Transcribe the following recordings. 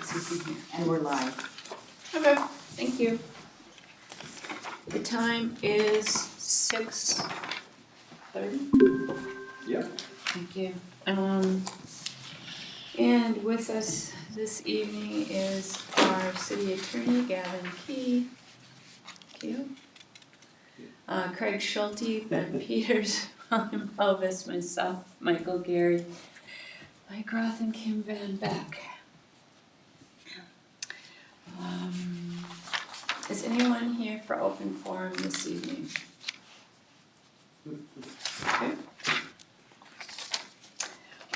see if you can hear, and we're live. Okay. Thank you. The time is 6:30. Yep. Thank you. And with us this evening is our city attorney, Gavin Key. Craig Schulte, Ben Peters, William Elvis, myself, Michael Gary, Mike Roth, and Kim Van Beck. Is anyone here for open forum this evening? Okay.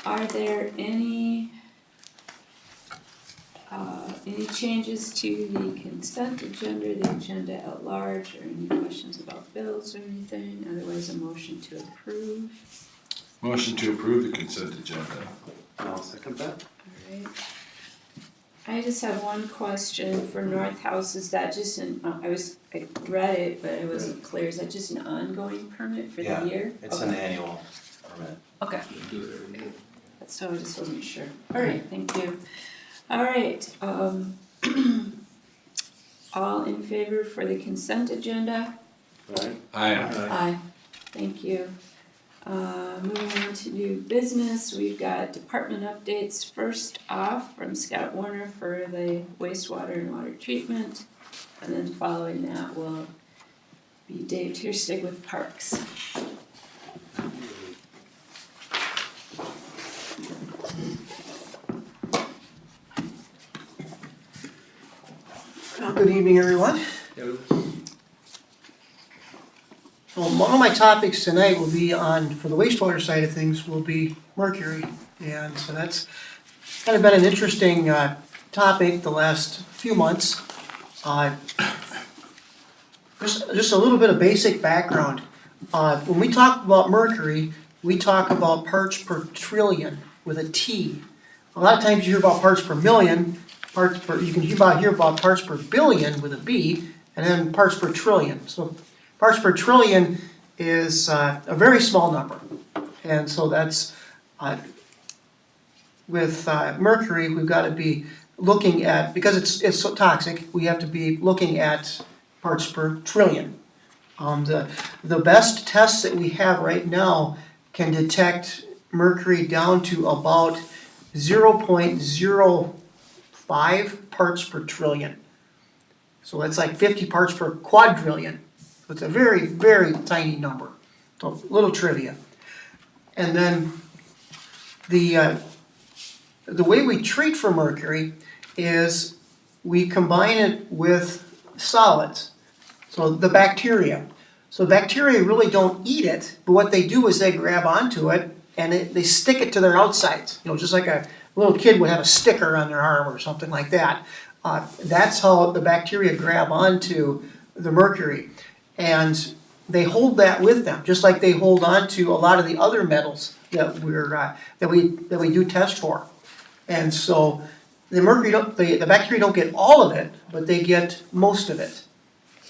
Are there any changes to the consent agenda, the agenda at large, or any questions about bills or anything? Otherwise, a motion to approve. Motion to approve the consent agenda. I'll second that. All right. I just have one question for North House. Is that just I read it, but it wasn't clear. Is that just an ongoing permit for the year? It's an annual permit. Okay. So I just wasn't sure. All right, thank you. All right, all in favor for the consent agenda? Alright. Aye. Aye. Thank you. Moving on to new business, we've got department updates. First off, from Scott Warner for the wastewater and water treatment. And then following that will be Dave Tierstig with Parks. Good evening, everyone. Well, one of my topics tonight will be for the wastewater side of things, will be mercury. And so that's kind of been an interesting topic the last few months. Just a little bit of basic background. When we talk about mercury, we talk about parts per trillion with a T. A lot of times you hear about parts per million. You can hear about parts per billion with a B, and then parts per trillion. So parts per trillion is a very small number. And so that's, with mercury, we've got to be looking at, because it's so toxic, we have to be looking at parts per trillion. The best tests that we have right now can detect mercury down to about 0.05 parts per trillion. So that's like 50 parts per quadrillion. So it's a very, very tiny number. So little trivia. And then the way we treat for mercury is we combine it with solids. So the bacteria. So bacteria really don't eat it, but what they do is they grab onto it and they stick it to their outsides. Just like a little kid would have a sticker on their arm or something like that. That's how the bacteria grab onto the mercury. And they hold that with them, just like they hold on to a lot of the other metals that we do test for. And so the the bacteria don't get all of it, but they get most of it.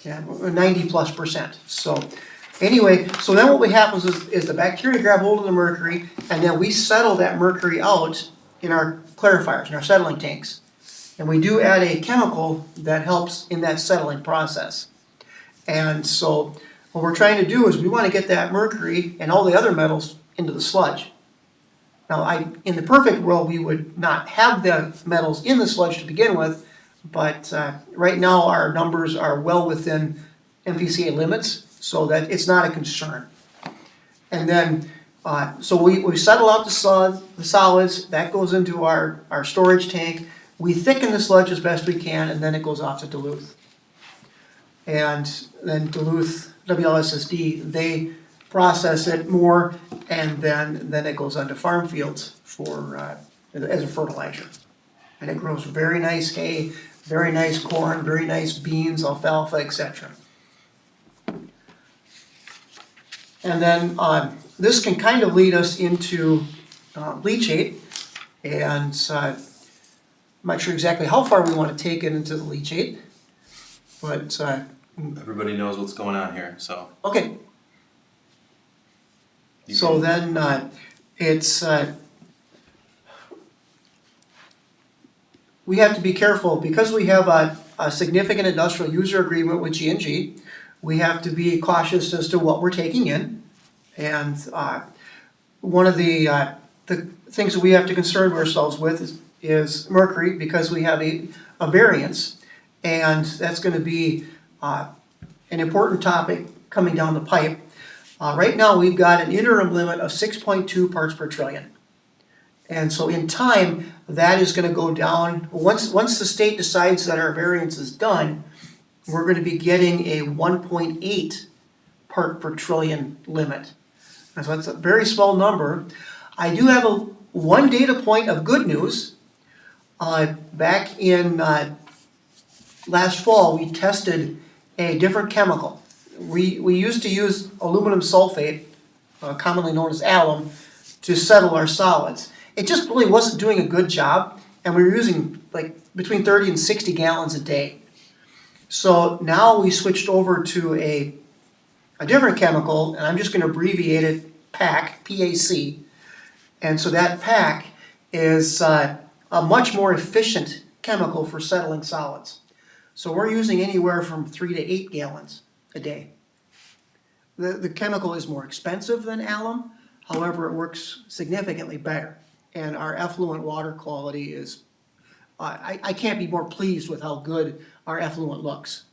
90+%. So anyway, so then what happens is the bacteria grab hold of the mercury, and then we settle that mercury out in our clarifiers, in our settling tanks. And we do add a chemical that helps in that settling process. And so what we're trying to do is we want to get that mercury and all the other metals into the sludge. Now, in the perfect world, we would not have the metals in the sludge to begin with, but right now our numbers are well within MPCA limits, so that it's not a concern. And then so we settle out the solids, that goes into our storage tank. We thicken the sludge as best we can, and then it goes off to Duluth. And then Duluth, WLSSD, they process it more, and then it goes onto farm fields as a fertilizer. And it grows very nice hay, very nice corn, very nice beans, alfalfa, etc. And then this can kind of lead us into leachate, and I'm not sure exactly how far we want to take it into the leachate, but Everybody knows what's going on here, so. okay. So then it's we have to be careful, because we have a significant industrial user agreement with G&G, we have to be cautious as to what we're taking in. And one of the things that we have to concern ourselves with is mercury, because we have a variance. And that's gonna be an important topic coming down the pipe. Right now, we've got an interim limit of 6.2 parts per trillion. And so in time, that is gonna go down. Once the state decides that our variance is done, we're gonna be getting a 1.8 part per trillion limit. And so that's a very small number. I do have one data point of good news. Back in last fall, we tested a different chemical. We used to use aluminum sulfate, commonly known as alum, to settle our solids. It just really wasn't doing a good job, and we were using like between 30 and 60 gallons a day. So now we switched over to a different chemical, and I'm just gonna abbreviate it PAC, P-A-C. And so that PAC is a much more efficient chemical for settling solids. So we're using anywhere from 3 to 8 gallons a day. The chemical is more expensive than alum, however, it works significantly better. And our effluent water quality is, I can't be more pleased with how good our effluent looks.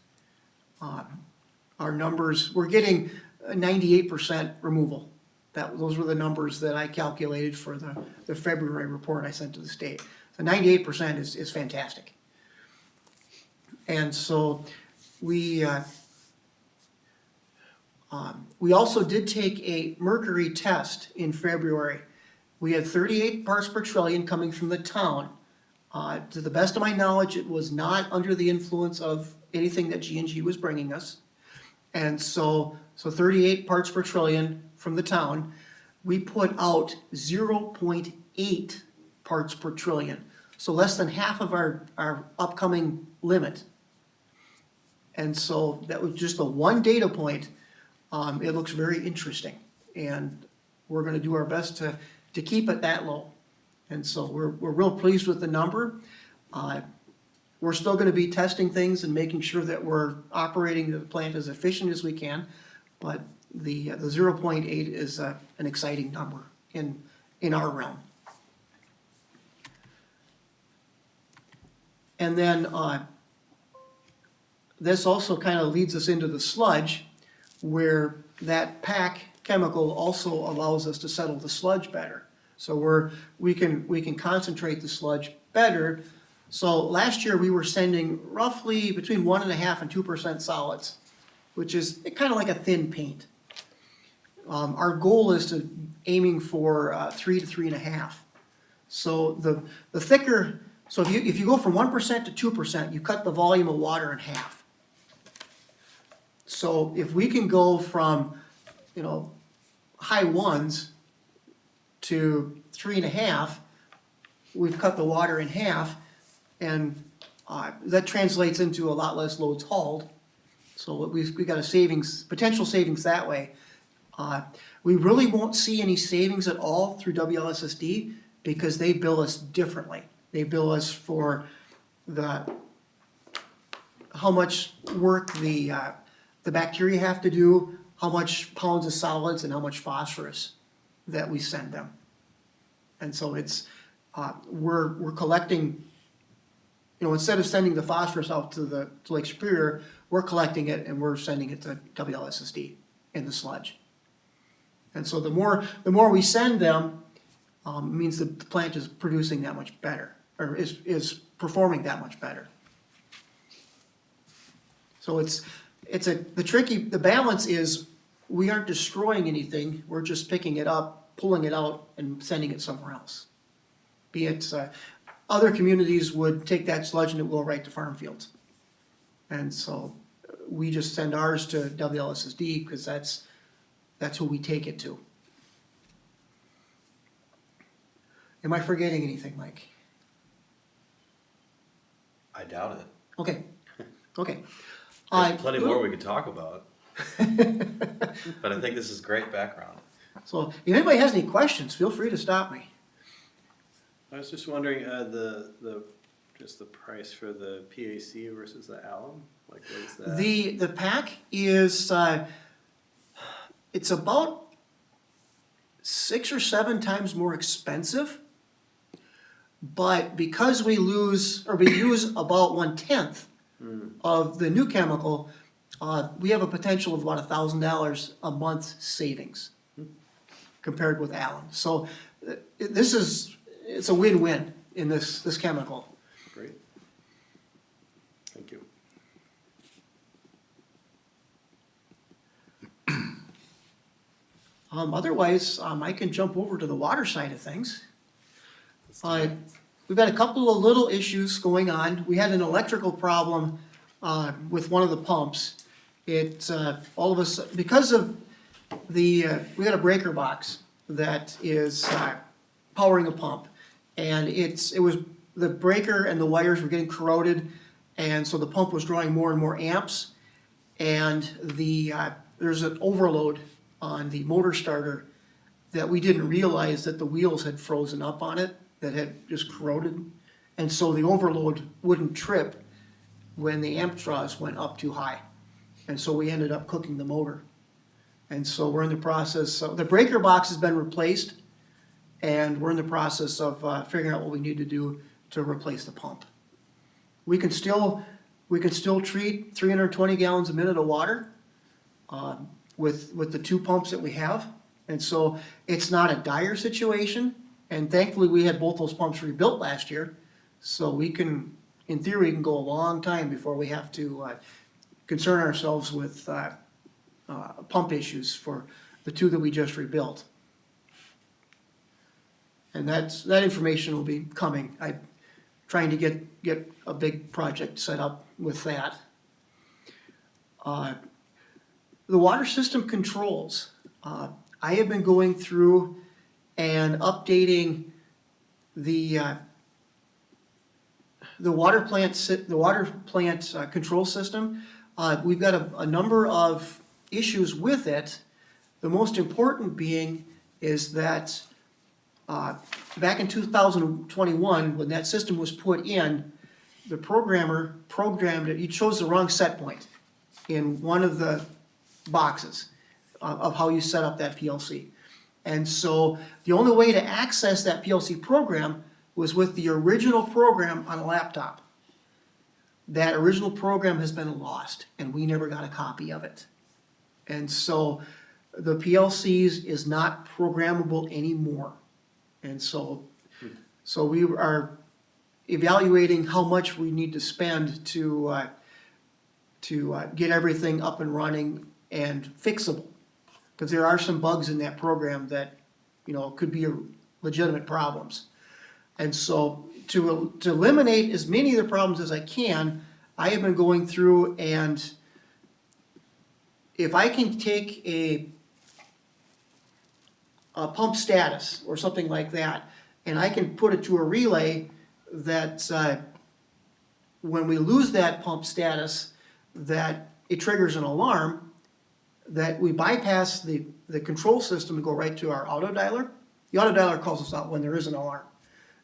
Our numbers, we're getting 98% removal. Those were the numbers that I calculated for the February report I sent to the state. So 98% is fantastic. And so we also did take a mercury test in February. We had 38 parts per trillion coming from the town. To the best of my knowledge, it was not under the influence of anything that G&G was bringing us. And so 38 parts per trillion from the town. We put out 0.8 parts per trillion. So less than half of our upcoming limit. And so that was just the one data point. It looks very interesting. And we're gonna do our best to keep it that low. And so we're real pleased with the number. We're still gonna be testing things and making sure that we're operating the plant as efficient as we can. But the 0.8 is an exciting number in our realm. And then this also kind of leads us into the sludge, where that PAC chemical also allows us to settle the sludge better. So we can concentrate the sludge better. So last year we were sending roughly between 1.5% and 2% solids, which is kind of like a thin paint. Our goal is aiming for 3 to 3.5. So the thicker, so if you go from 1% to 2%, you cut the volume of water in half. So if we can go from, high ones to 3.5, we've cut the water in half, and that translates into a lot less loads hauled. So we've got potential savings that way. We really won't see any savings at all through WLSSD because they bill us differently. They bill us for how much work the bacteria have to do, how much pounds of solids, and how much phosphorus that we send them. And so it's we're collecting, instead of sending the phosphorus out to Lake Superior, we're collecting it and we're sending it to WLSSD in the sludge. And so the more we send them, means the plant is producing that much better, or is performing that much better. So the balance is we aren't destroying anything, we're just picking it up, pulling it out, and sending it somewhere else. Be it, other communities would take that sludge and it will go right to farm fields. And so we just send ours to WLSSD because that's who we take it to. Am I forgetting anything, Mike? I doubt it. Okay. There's plenty more we could talk about. But I think this is great background. So if anybody has any questions, feel free to stop me. I was just wondering, the Just the price for the PAC versus the alum? Like what is that? The pack is, it's about 6 or 7 times more expensive. But because we use about 1/10 of the new chemical, we have a potential of about $1,000 a month savings compared with alum. So it's a win-win in this chemical. Great. Thank you. Otherwise, I can jump over to the water side of things. We've had a couple of little issues going on. We had an electrical problem with one of the pumps. It all of us because of we got a breaker box that is powering a pump, and it was the breaker and the wires were getting corroded, and so the pump was drawing more and more amps, and there's an overload on the motor starter that we didn't realize that the wheels had frozen up on it, that had just corroded. And so the overload wouldn't trip when the amp draws went up too high. And so we ended up cooking the motor. And so we're in the process, so the breaker box has been replaced, and we're in the process of figuring out what we need to do to replace the pump. We can still treat 320 gallons a minute of water with the 2 pumps that we have. And so it's not a dire situation. And thankfully, we had both those pumps rebuilt last year. So we can, in theory, we can go a long time before we have to concern ourselves with pump issues for the 2 that we just rebuilt. And that information will be coming. I'm trying to get a big project set up with that. The water system controls. I have been going through and updating the water plant control system. We've got a number of issues with it. The most important being is that back in 2021, when that system was put in, the programmer programmed it. He chose the wrong set point in one of the boxes of how you set up that PLC. And so the only way to access that PLC program was with the original program on a laptop. That original program has been lost, and we never got a copy of it. And so the PLCs is not programmable anymore. And so we are evaluating how much we need to spend to get everything up and running and fixable. Because there are some bugs in that program that, could be legitimate problems. And so to eliminate as many of the problems as I can, I have been going through, and if I can take a pump status or something like that, and I can put it to a relay that when we lose that pump status, that it triggers an alarm, that we bypass the control system and go right to our auto dialer. The auto dialer calls us out when there is an alarm.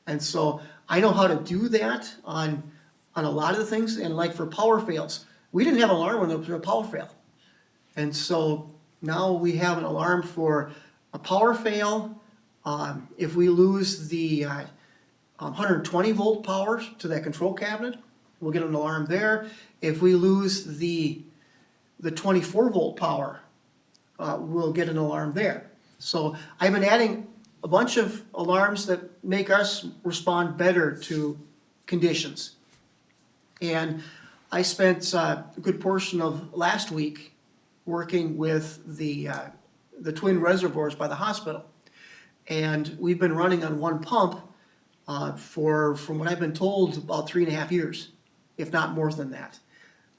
And so I know how to do that on a lot of the things. And like for power fails, we didn't have an alarm when there was a power fail. And so now we have an alarm for a power fail. If we lose the 120 volt power to that control cabinet, we'll get an alarm there. If we lose the 24 volt power, we'll get an alarm there. So I've been adding a bunch of alarms that make us respond better to conditions. And I spent a good portion of last week working with the twin reservoirs by the hospital. And we've been running on one pump from what I've been told, about 3.5 years, if not more than that.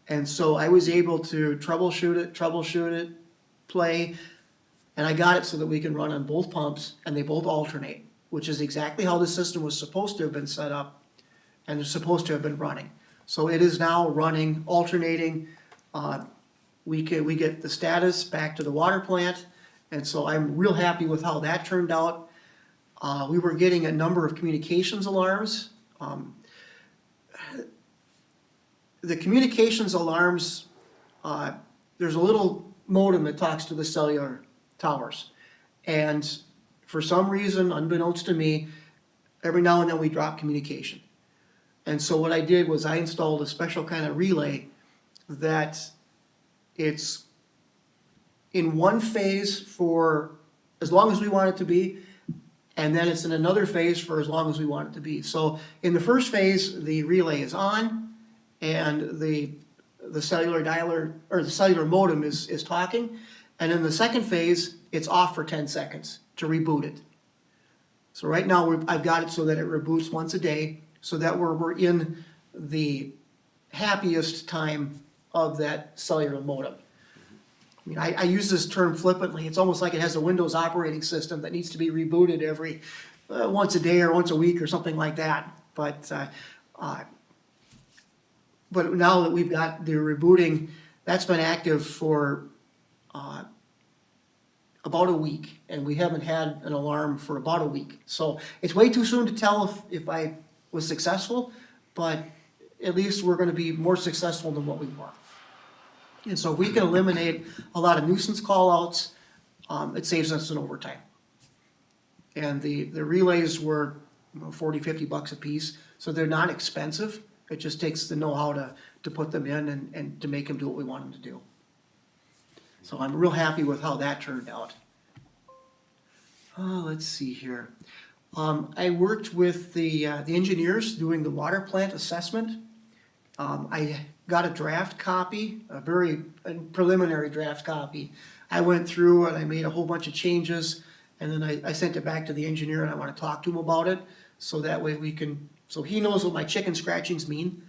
And so I was able to troubleshoot it, play, and I got it so that we can run on both pumps, and they both alternate, which is exactly how the system was supposed to have been set up and is supposed to have been running. So it is now running, alternating. We get the status back to the water plant, and so I'm real happy with how that turned out. We were getting a number of communications alarms. the communications alarms, there's a little modem that talks to the cellular towers. And for some reason, unbeknownst to me, every now and then we drop communication. And so what I did was I installed a special kind of relay that it's in one phase for as long as we want it to be, and then it's in another phase for as long as we want it to be. So in the first phase, the relay is on, and the cellular dialer, or the cellular modem is talking, and in the second phase, it's off for 10 seconds to reboot it. So right now, I've got it so that it reboots once a day, so that we're in the happiest time of that cellular modem. I mean, I use this term flippantly. It's almost like it has a Windows operating system that needs to be rebooted every once a day or once a week or something like that. But now that we've got the rebooting, that's been active for about a week, and we haven't had an alarm for about a week. So it's way too soon to tell if I was successful, but at least we're going to be more successful than what we were. And so if we can eliminate a lot of nuisance call-outs, it saves us in overtime. And the relays were, $40, $50 a piece, so they're not expensive. It just takes the know-how to put them in and to make them do what we want them to do. So I'm real happy with how that turned out. Let's see here. I worked with the engineers doing the water plant assessment. I got a draft copy, a preliminary draft copy. I went through and I made a whole bunch of changes, and then I sent it back to the engineer, and I want to talk to him about it, so that way so he knows what my chicken scratchings mean,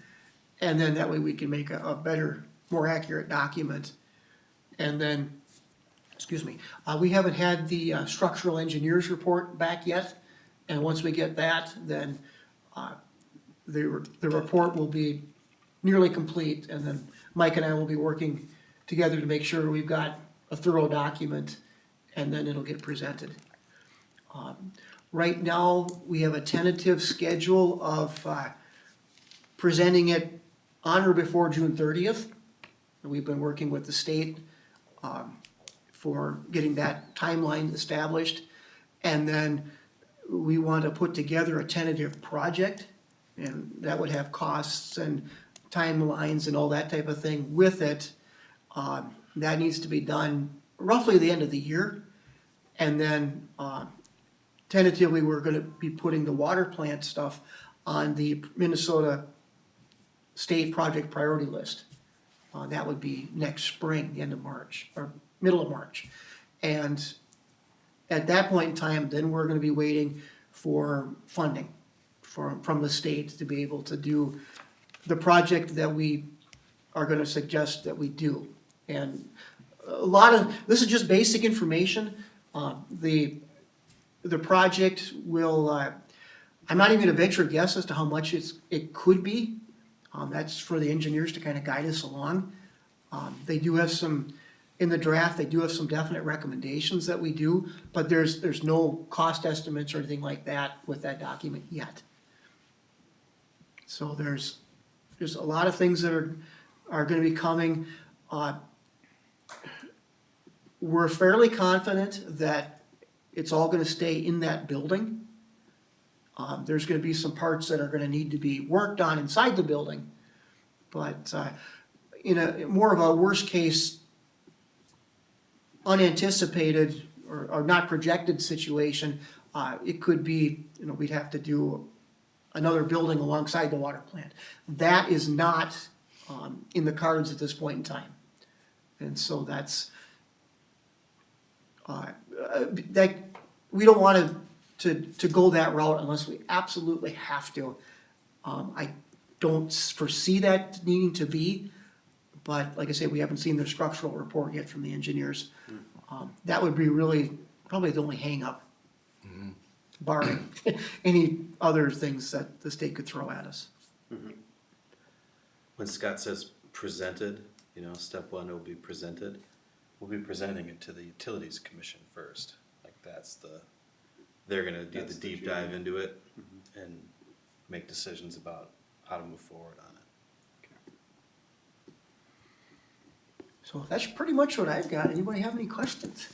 and then that way we can make a better, more accurate document. And then, we haven't had the structural engineers report back yet, and once we get that, then the report will be nearly complete, and then Mike and I will be working together to make sure we've got a thorough document, and then it'll get presented. Right now, we have a tentative schedule of presenting it on or before June 30th. And we've been working with the state for getting that timeline established. And then we want to put together a tentative project, and that would have costs and timelines and all that type of thing with it. That needs to be done roughly the end of the year. And then tentatively, we're going to be putting the water plant stuff on the Minnesota State Project Priority List. That would be next spring, the end of March, or middle of March. And at that point in time, then we're going to be waiting for funding from the state to be able to do the project that we are going to suggest that we do. And a lot of, this is just basic information. The project will, I'm not even going to venture a guess as to how much it could be. That's for the engineers to kind of guide us along. They do have some, in the draft, they do have some definite recommendations that we do, but there's no cost estimates or anything like that with that document yet. So there's a lot of things that are going to be coming. We're fairly confident that it's all going to stay in that building. There's going to be some parts that are going to need to be worked on inside the building, but in a more of a worst case, unanticipated or not projected situation, it could be, we'd have to do another building alongside the water plant. That is not in the cards at this point in time, and so that's that we don't want to go that route unless we absolutely have to. I don't foresee that needing to be, but like I say, we haven't seen the structural report yet from the engineers. That would be really probably the only hang-up, barring any other things that the state could throw at us. When Scott says presented, step one will be presented. We'll be presenting it to the Utilities Commission first. Like they're gonna do the deep dive into it and make decisions about how to move forward on it. So that's pretty much what I've got. Anybody have any questions?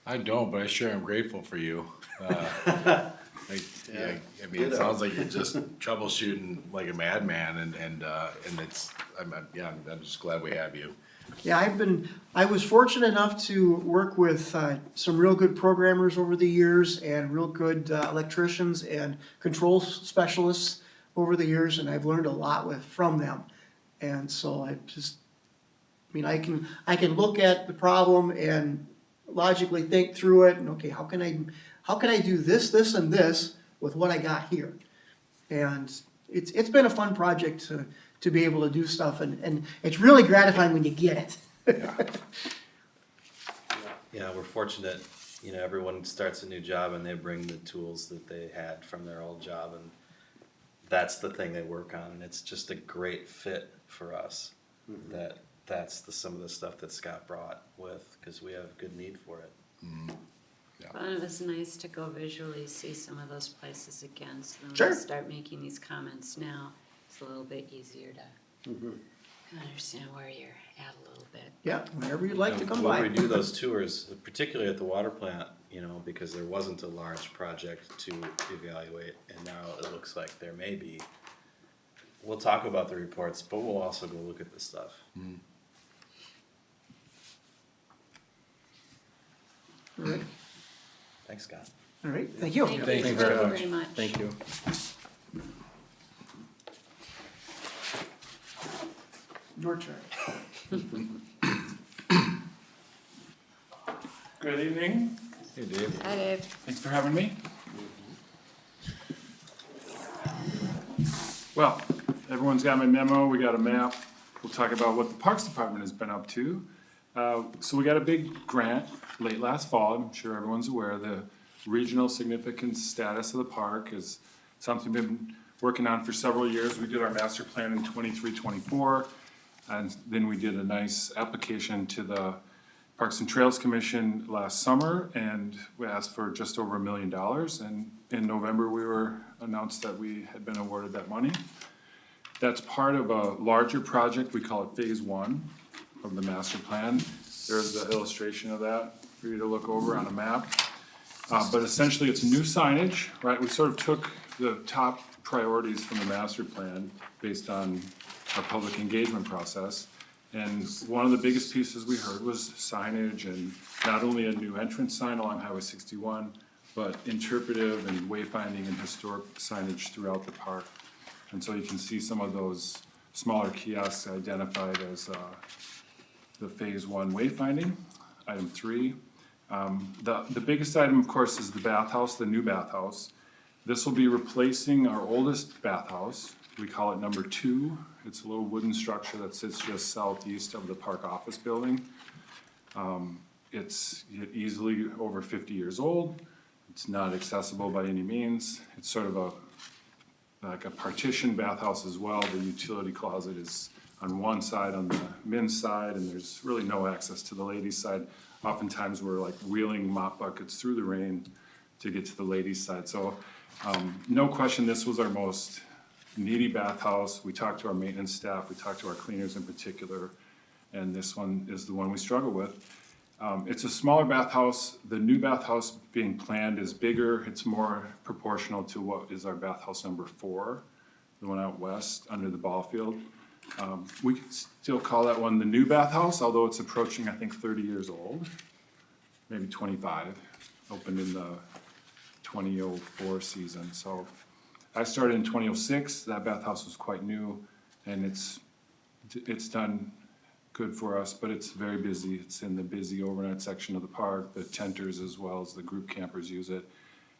I don't, but I sure am grateful for you. I mean, it sounds like you're just troubleshooting like a madman and it's, I'm just glad we have you. Yeah, I was fortunate enough to work with some real good programmers over the years and real good electricians and control specialists over the years, and I've learned a lot from them. And so I mean, I can look at the problem and logically think through it and, okay, how can I do this, and this with what I got here? And it's been a fun project to be able to do stuff, and it's really gratifying when you get it. Yeah, we're fortunate, you know, everyone starts a new job and they bring the tools that they had from their old job, and that's the thing they work on, and it's just a great fit for us. That's some of the stuff that Scott brought with, because we have good need for it. Well, it was nice to go visually see some of those places again, so when Sure. we start making these comments now, it's a little bit easier to understand where you're at a little bit. Yeah, whenever you'd like to come When by. we do those tours, particularly at the water plant, you know, because there wasn't a large project to evaluate, and now it looks like there may be. We'll talk about the reports, but we'll also go look at the stuff. All right, Thanks, Scott. all right, thank you. Thank you very much. Thank you. Your turn. Good evening. Hey, Dave. Hi, Dave. Thanks for having me. Well, everyone's got my memo. We got a map. We'll talk about what the Parks Department has been up to. So we got a big grant late last fall. I'm sure everyone's aware. The regional significance status of the park is something we've been working on for several years. We did our master plan in 23-24. And then we did a nice application to the Parks and Trails Commission last summer, and we asked for just over $1 million. And in November, we were announced that we had been awarded that money. That's part of a larger project. We call it Phase 1 of the master plan. There's the illustration of that for you to look over on a map. But essentially, it's new signage, right? We sort of took the top priorities from the master plan based on our public engagement process. And one of the biggest pieces we heard was signage, and not only a new entrance sign along Highway 61, but interpretive and wayfinding and historic signage throughout the park. And so you can see some of those smaller kiosks identified as the Phase 1 wayfinding. Item 3. The biggest item, of course, is the bathhouse, the new bathhouse. This will be replacing our oldest bathhouse. We call it number 2. It's a little wooden structure that sits just southeast of the park office building. It's easily over 50 years old. It's not accessible by any means. It's sort of like a partition bathhouse as well. The utility closet is on one side, on the men's side, and there's really no access to the ladies' side. Oftentimes we're like wheeling mop buckets through the rain to get to the ladies' side. So no question, this was our most needy bathhouse. We talked to our maintenance staff, we talked to our cleaners in particular, and this one is the one we struggle with. It's a smaller bathhouse. The new bathhouse being planned is bigger. It's more proportional to what is our bathhouse number 4, the one out west under the ball field. We could still call that one the new bathhouse, although it's approaching, I think, 30 years old, maybe 25, opened in the 2004 season. So I started in 2006. That bathhouse was quite new, and it's done good for us, but it's very busy. It's in the busy overnight section of the park. The tenters as well as the group campers use it.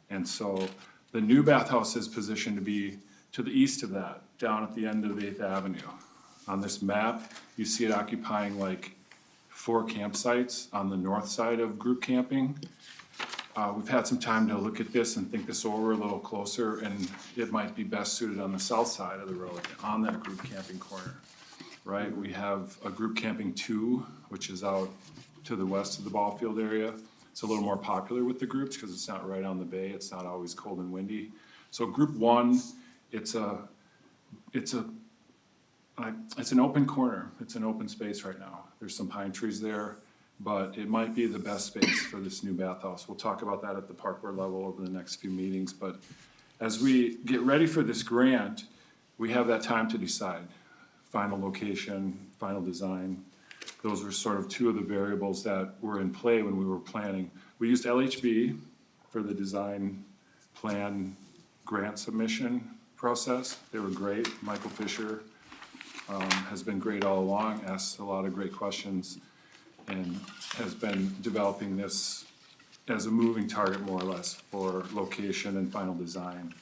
And so the new bathhouse is positioned to be to the east of that, down at the end of 8th Avenue. On this map, you see it occupying like 4 campsites on the north side of group camping. We've had some time to look at this and think this over a little closer, and it might be best suited on the south side of the road, on that group camping corner, right? We have a group camping 2, which is out to the west of the ball field area. It's a little more popular with the groups because it's not right on the bay. It's not always cold and windy. So group 1, it's a it's an open corner, it's an open space right now. There's some pine trees there, but it might be the best space for this new bathhouse. We'll talk about that at the park board level over the next few meetings, but as we get ready for this grant, we have that time to decide. Final location, final design. Those were sort of two of the variables that were in play when we were planning. We used LHB for the design plan grant submission process. They were great. Michael Fisher has been great all along, asked a lot of great questions, and has been developing this as a moving target more or less for location and final design.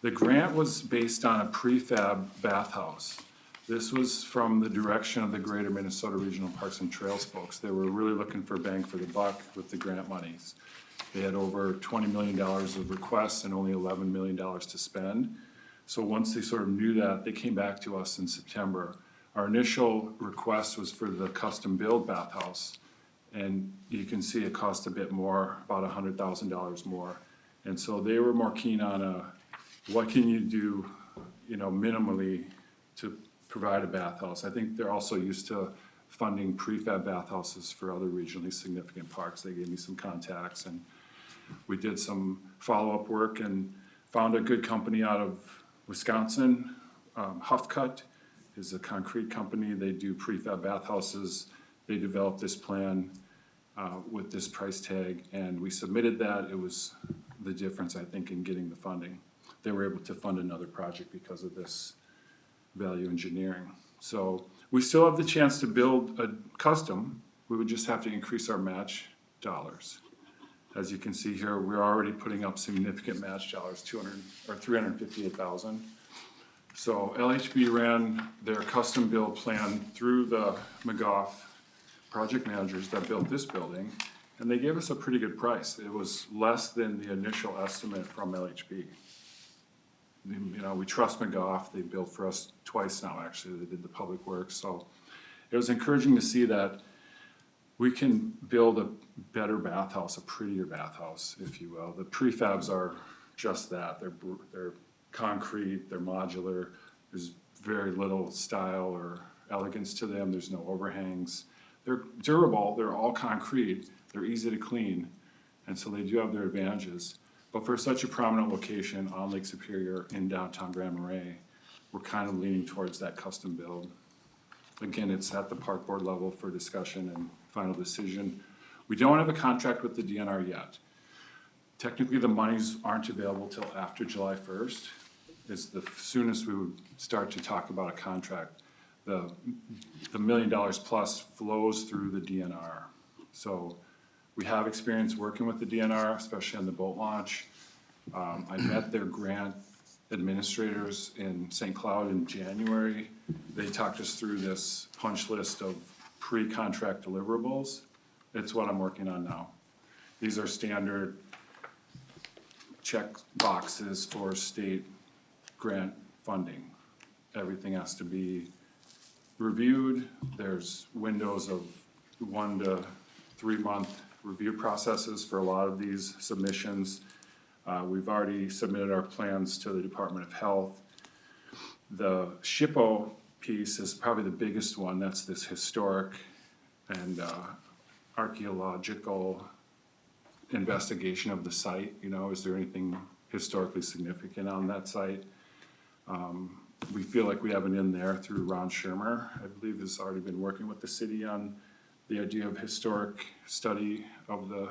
The grant was based on a prefab bathhouse. This was from the direction of the Greater Minnesota Regional Parks and Trails folks. They were really looking for bang for the buck with the grant monies. They had over $20 million of requests and only $11 million to spend. So once they sort of knew that, they came back to us in September. Our initial request was for the custom build bathhouse. And you can see it cost a bit more, about $100,000 more. And so they were more keen on what can you do, minimally to provide a bathhouse. I think they're also used to funding prefab bathhouses for other regionally significant parks. They gave me some contacts, and we did some follow-up work and found a good company out of Wisconsin. Huff Cut is a concrete company. They do prefab bathhouses. They developed this plan with this price tag, and we submitted that. It was the difference, I think, in getting the funding. They were able to fund another project because of this value engineering. So we still have the chance to build a custom. We would just have to increase our match dollars. As you can see here, we're already putting up significant match dollars, $358,000. So LHB ran their custom build plan through the McGough project managers that built this building, and they gave us a pretty good price. It was less than the initial estimate from LHB. We trust McGough. They built for us twice now, actually. They did the public works. So it was encouraging to see that we can build a better bathhouse, a prettier bathhouse, if you will. The prefabs are just that. They're concrete, they're modular. There's very little style or elegance to them. There's no overhangs. They're durable. They're all concrete. They're easy to clean. And so they do have their advantages. But for such a prominent location on Lake Superior in downtown Grand Marais, we're kind of leaning towards that custom build. Again, it's at the park board level for discussion and final decision. We don't have a contract with the DNR yet. Technically, the monies aren't available till after July 1st, is the soonest we would start to talk about a contract. The $1 million plus flows through the DNR. So we have experience working with the DNR, especially on the boat launch. I met their grant administrators in St. Cloud in January. They talked us through this punch list of pre-contract deliverables. It's what I'm working on now. These are standard check boxes for state grant funding. Everything has to be reviewed. There's windows of 1 to 3 month review processes for a lot of these submissions. We've already submitted our plans to the Department of Health. The SHPO piece is probably the biggest one. That's this historic and archaeological investigation of the site. Is there anything historically significant on that site? We feel like we have an in there through Ron Shermer, I believe, has already been working with the city on the idea of historic study of the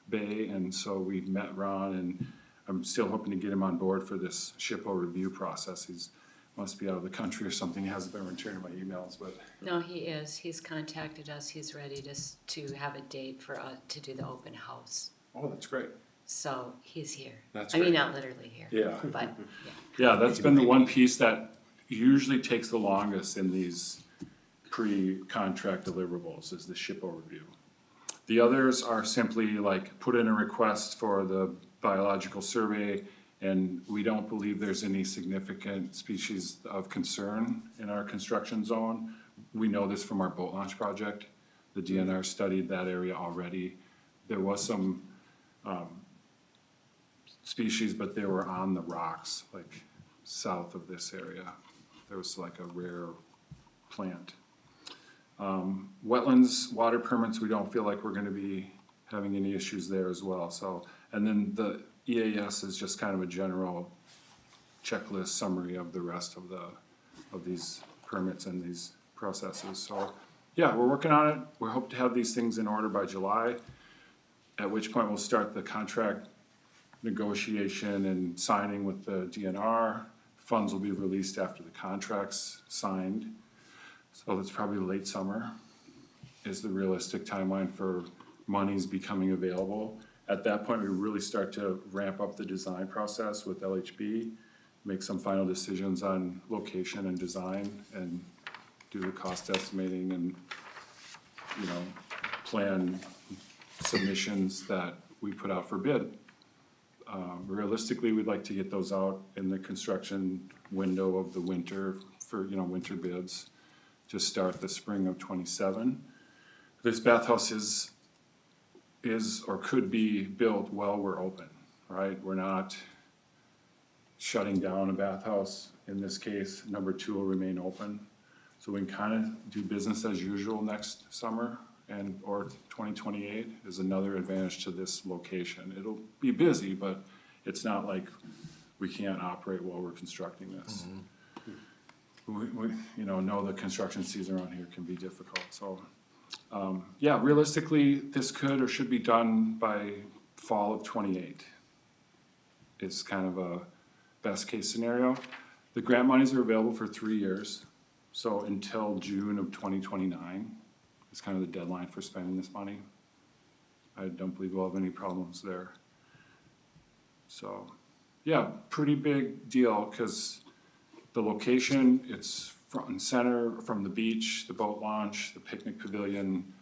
bay, and so we've met Ron, and I'm still hoping to get him on board for this SHPO review process. He's must be out of the country or something. He hasn't been returning my emails, but No, he is. He's contacted us. He's ready to have a date for us to do the open house. oh, that's great. So he's here. That's I mean, great. not literally here. Yeah. But Yeah, that's been the one piece that usually takes the longest in these pre-contract deliverables is the SHPO review. The others are simply like put in a request for the biological survey, and we don't believe there's any significant species of concern in our construction zone. We know this from our boat launch project. The DNR studied that area already. There was some species, but they were on the rocks, like south of this area. There was like a rare plant. Wetlands, water permits, we don't feel like we're gonna be having any issues there as well, so. And then the EAS is just kind of a general checklist summary of the rest of these permits and these processes, so. Yeah, we're working on it, we hope to have these things in order by July, at which point we'll start the contract negotiation and signing with the DNR. Funds will be released after the contract's signed, so that's probably late summer is the realistic timeline for monies becoming available. At that point, we really start to ramp up the design process with LHB, make some final decisions on location and design, and do the cost estimating and, you know, plan submissions that we put out for bid. Realistically, we'd like to get those out in the construction window of the winter for, you know, winter bids to start the spring of '27. This bathhouse is or could be built while we're open, right? We're not shutting down a bathhouse. In this case, number 2 will remain open. So we can kind of do business as usual next summer or 2028 is another advantage to this location. It'll be busy, but it's not like we can't operate while we're constructing this. We you know the construction season around here can be difficult, so. Yeah, realistically, this could or should be done by fall of '28. It's kind of a best case scenario. The grant monies are available for 3 years, so until June of 2029 is kind of the deadline for spending this money. I don't believe we'll have any problems there. So, yeah, pretty big deal, because the location, it's front and center from the beach, the boat launch, the picnic pavilion,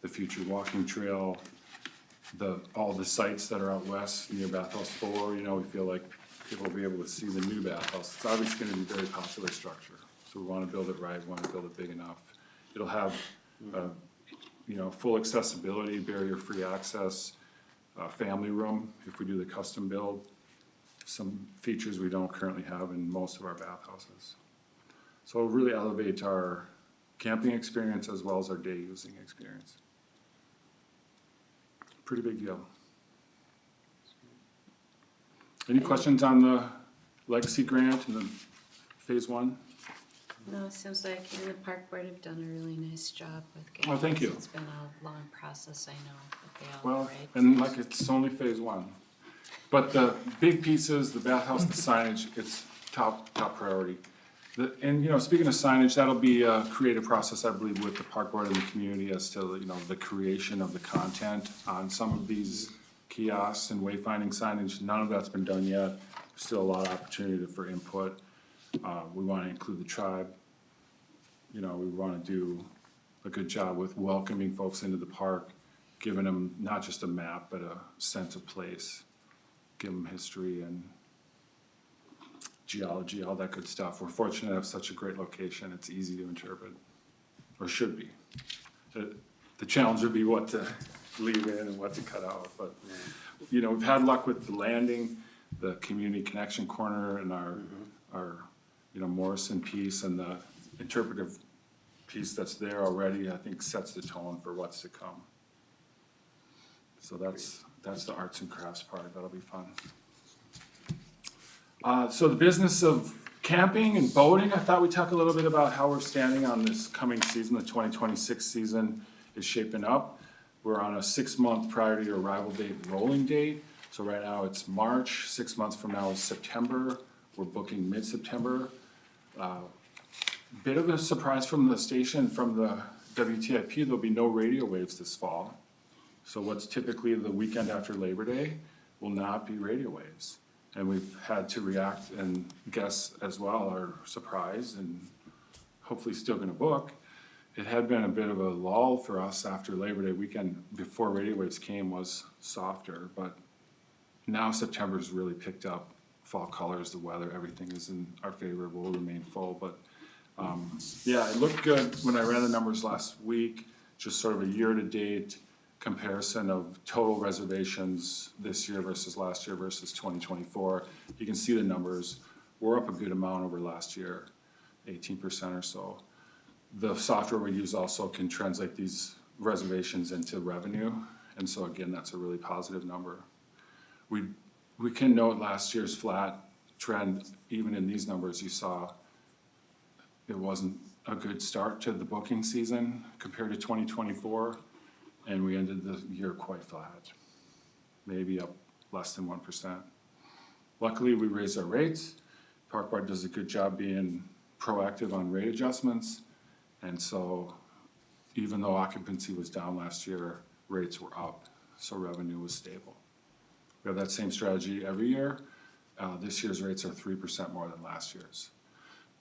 the future walking trail, all the sites that are out west near Bathhouse 4, you know, we feel like people will be able to see the new bathhouse. It's obviously gonna be a very popular structure, so we wanna build it right, we wanna build it big enough. It'll have, you know, full accessibility, barrier-free access, family room if we do the custom build. Some features we don't currently have in most of our bathhouses. So it'll really elevate our camping experience as well as our day using experience. Pretty big deal. Any questions on the legacy grant and the phase 1? No, it seems like you and the park board have done a really nice job with getting Oh, thank this. you. It's been a long process, I know, with the Well, right? and like, it's only phase 1. But the big pieces, the bathhouse, the signage, it's top priority. And, you know, speaking of signage, that'll be a creative process, I believe, with the park board and the community as to, you know, the creation of the content on some of these kiosks and wayfinding signage. None of that's been done yet. Still a lot of opportunity for input. We wanna include the tribe. You know, we wanna do a good job with welcoming folks into the park, giving them not just a map, but a sense of place. Give them history and geology, all that good stuff. We're fortunate to have such a great location. It's easy to interpret, or should be. The challenge would be what to leave in and what to cut out, but, you know, we've had luck with the landing, the community connection corner, and our, you know, Morrison piece, and the interpretive piece that's there already, I think sets the tone for what's to come. So that's the arts and crafts part, that'll be fun. So the business of camping and boating, I thought we'd talk a little bit about how we're standing on this coming season. The 2026 season is shaping up. We're on a 6-month prior to your arrival date rolling date. So right now it's March, 6 months from now is September. We're booking mid-September. Bit of a surprise from the station, from the WTIP, there'll be no radio waves this fall. So what's typically the weekend after Labor Day will not be radio waves. And we've had to react, and guests as well are surprised and hopefully still gonna book. It had been a bit of a lull for us after Labor Day weekend before radio waves came was softer, but now September's really picked up. Fall colors, the weather, everything is in our favor, will remain full, but yeah, it looked good when I ran the numbers last week, just sort of a year-to-date comparison of total reservations this year versus last year versus 2024. You can see the numbers, we're up a good amount over last year, 18% or so. the software we use also can translate these reservations into revenue. And so again, that's a really positive number. We can note last year's flat trend, even in these numbers, you saw it wasn't a good start to the booking season compared to 2024. And we ended the year quite flat, maybe up less than 1%. Luckily, we raised our rates. Park Board does a good job being proactive on rate adjustments. And so even though occupancy was down last year, rates were up, so revenue was stable. We have that same strategy every year. This year's rates are 3% more than last year's.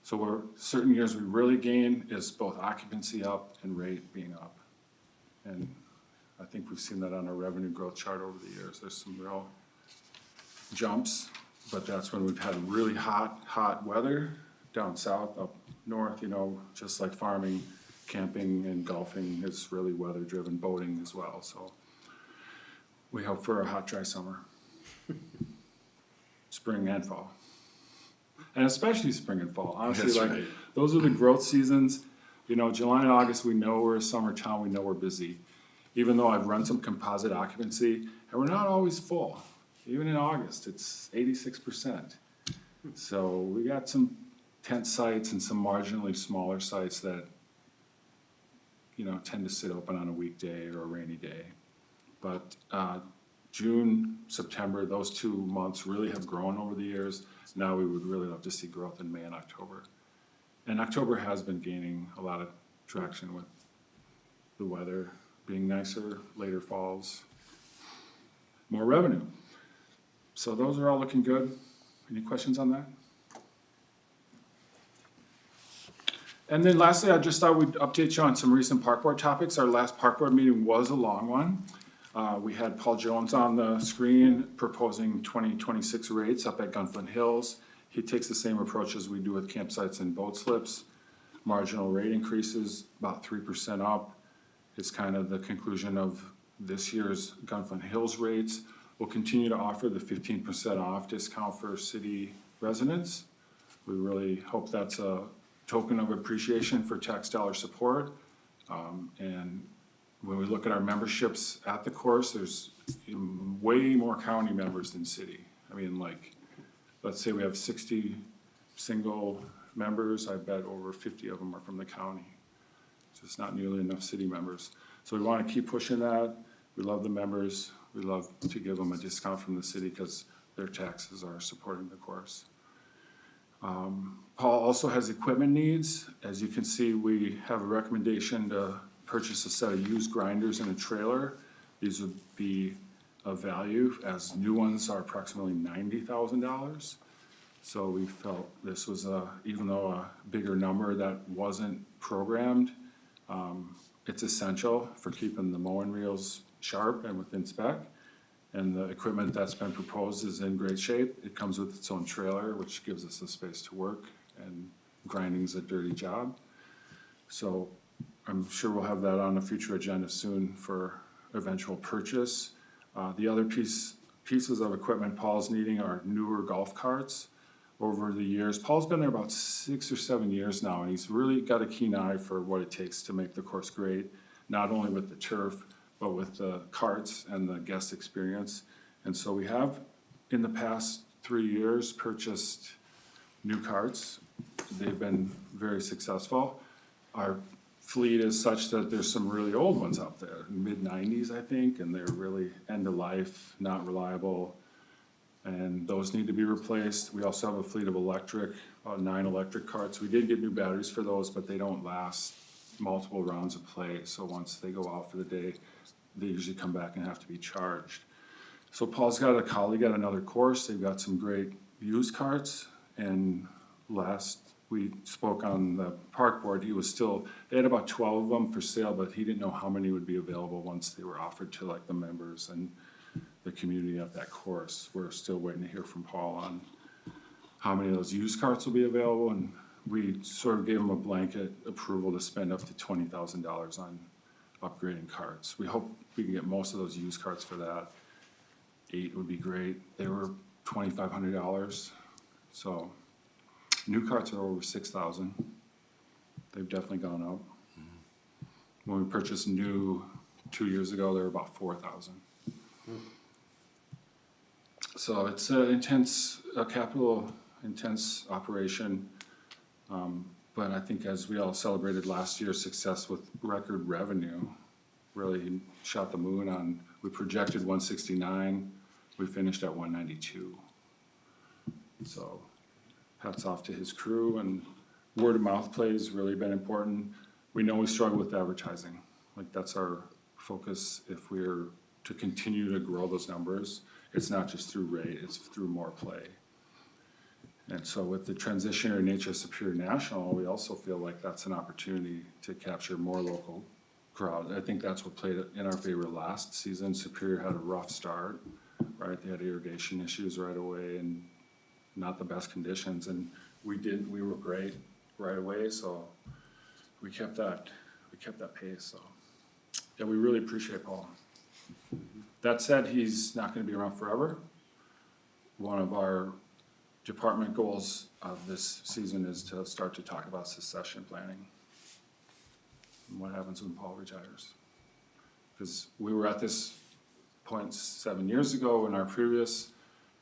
So certain years we really gain is both occupancy up and rate being up. And I think we've seen that on our revenue growth chart over the years. There's some real jumps, but that's when we've had really hot weather down south, up north, you know, just like farming, camping and golfing is really weather driven, boating as well. So we hope for a hot, dry summer, spring and fall. And especially spring and fall, honestly, That's like, right. those are the growth seasons. You know, July and August, we know we're a summer town, we know we're busy. Even though I've run some composite occupancy, and we're not always full. Even in August, it's 86%. So we got some tent sites and some marginally smaller sites that, you know, tend to sit open on a weekday or a rainy day. But June, September, those 2 months really have grown over the years. Now we would really love to see growth in May and October. And October has been gaining a lot of traction with the weather being nicer, later falls, more revenue. So those are all looking good. Any questions on that? And then lastly, I just thought we'd update you on some recent park board topics. Our last park board meeting was a long one. We had Paul Jones on the screen proposing 2026 rates up at Gunflint Hills. He takes the same approach as we do with campsites and boat slips. Marginal rate increases, about 3% up. It's kind of the conclusion of this year's Gunflint Hills rates. We'll continue to offer the 15% off discount for city residents. We really hope that's a token of appreciation for tax dollar support. And when we look at our memberships at the course, there's way more county members than city. I mean, like, let's say we have 60 single members, I bet over 50 of them are from the county. So it's not nearly enough city members. So we want to keep pushing that. We love the members. We love to give them a discount from the city because their taxes are supporting the course. Paul also has equipment needs. As you can see, we have a recommendation to purchase a set of used grinders and a trailer. These would be of value, as new ones are approximately $90,000. So we felt this was even though a bigger number that wasn't programmed, it's essential for keeping the mowing reels sharp and within spec. And the equipment that's been proposed is in great shape. It comes with its own trailer, which gives us the space to work, and grinding's a dirty job. So I'm sure we'll have that on a future agenda soon for eventual purchase. The other pieces of equipment Paul's needing are newer golf carts. Over the years, Paul's been there about 6 or 7 years now, and he's really got a keen eye for what it takes to make the course great, not only with the turf, but with the carts and the guest experience. And so we have, in the past 3 years, purchased new carts. They've been very successful. Our fleet is such that there's some really old ones out there, mid-90s, I think, and they're really end of life, not reliable, and those need to be replaced. We also have a fleet of electric, about 9 electric carts. We did get new batteries for those, but they don't last multiple rounds of play, so once they go out for the day, they usually come back and have to be charged. So Paul's got a colleague at another course. They've got some great used carts, and last we spoke on the park board, they had about 12 of them for sale, but he didn't know how many would be available once they were offered to like the members and the community at that course. We're still waiting to hear from Paul on how many of those used carts will be available, and we sort of gave him a blanket approval to spend up to $20,000 on upgrading carts. We hope we can get most of those used carts for that. 8 would be great. They were $2,500, so new carts are over $6,000. they've definitely gone up. When we purchased new 2 years ago, they were about 4,000. So it's a capital intense operation. But I think as we all celebrated last year's success with record revenue, really shot the moon on, we projected 169, we finished at 192. So hats off to his crew, and word of mouth play has really been important. We know we struggle with advertising, like that's our focus if we're to continue to grow those numbers. It's not just through rate, it's through more play. And so with the transitionary nature of Superior National, we also feel like that's an opportunity to capture more local crowd. I think that's what played in our favor last season. Superior had a rough start, right? They had irrigation issues right away and not the best conditions, and we were great right away, so we kept that pace, so. Yeah, we really appreciate Paul. That said, he's not gonna be around forever. One of our department goals of this season is to start to talk about succession planning. And what happens when Paul retires? Because we were at this point 7 years ago when our previous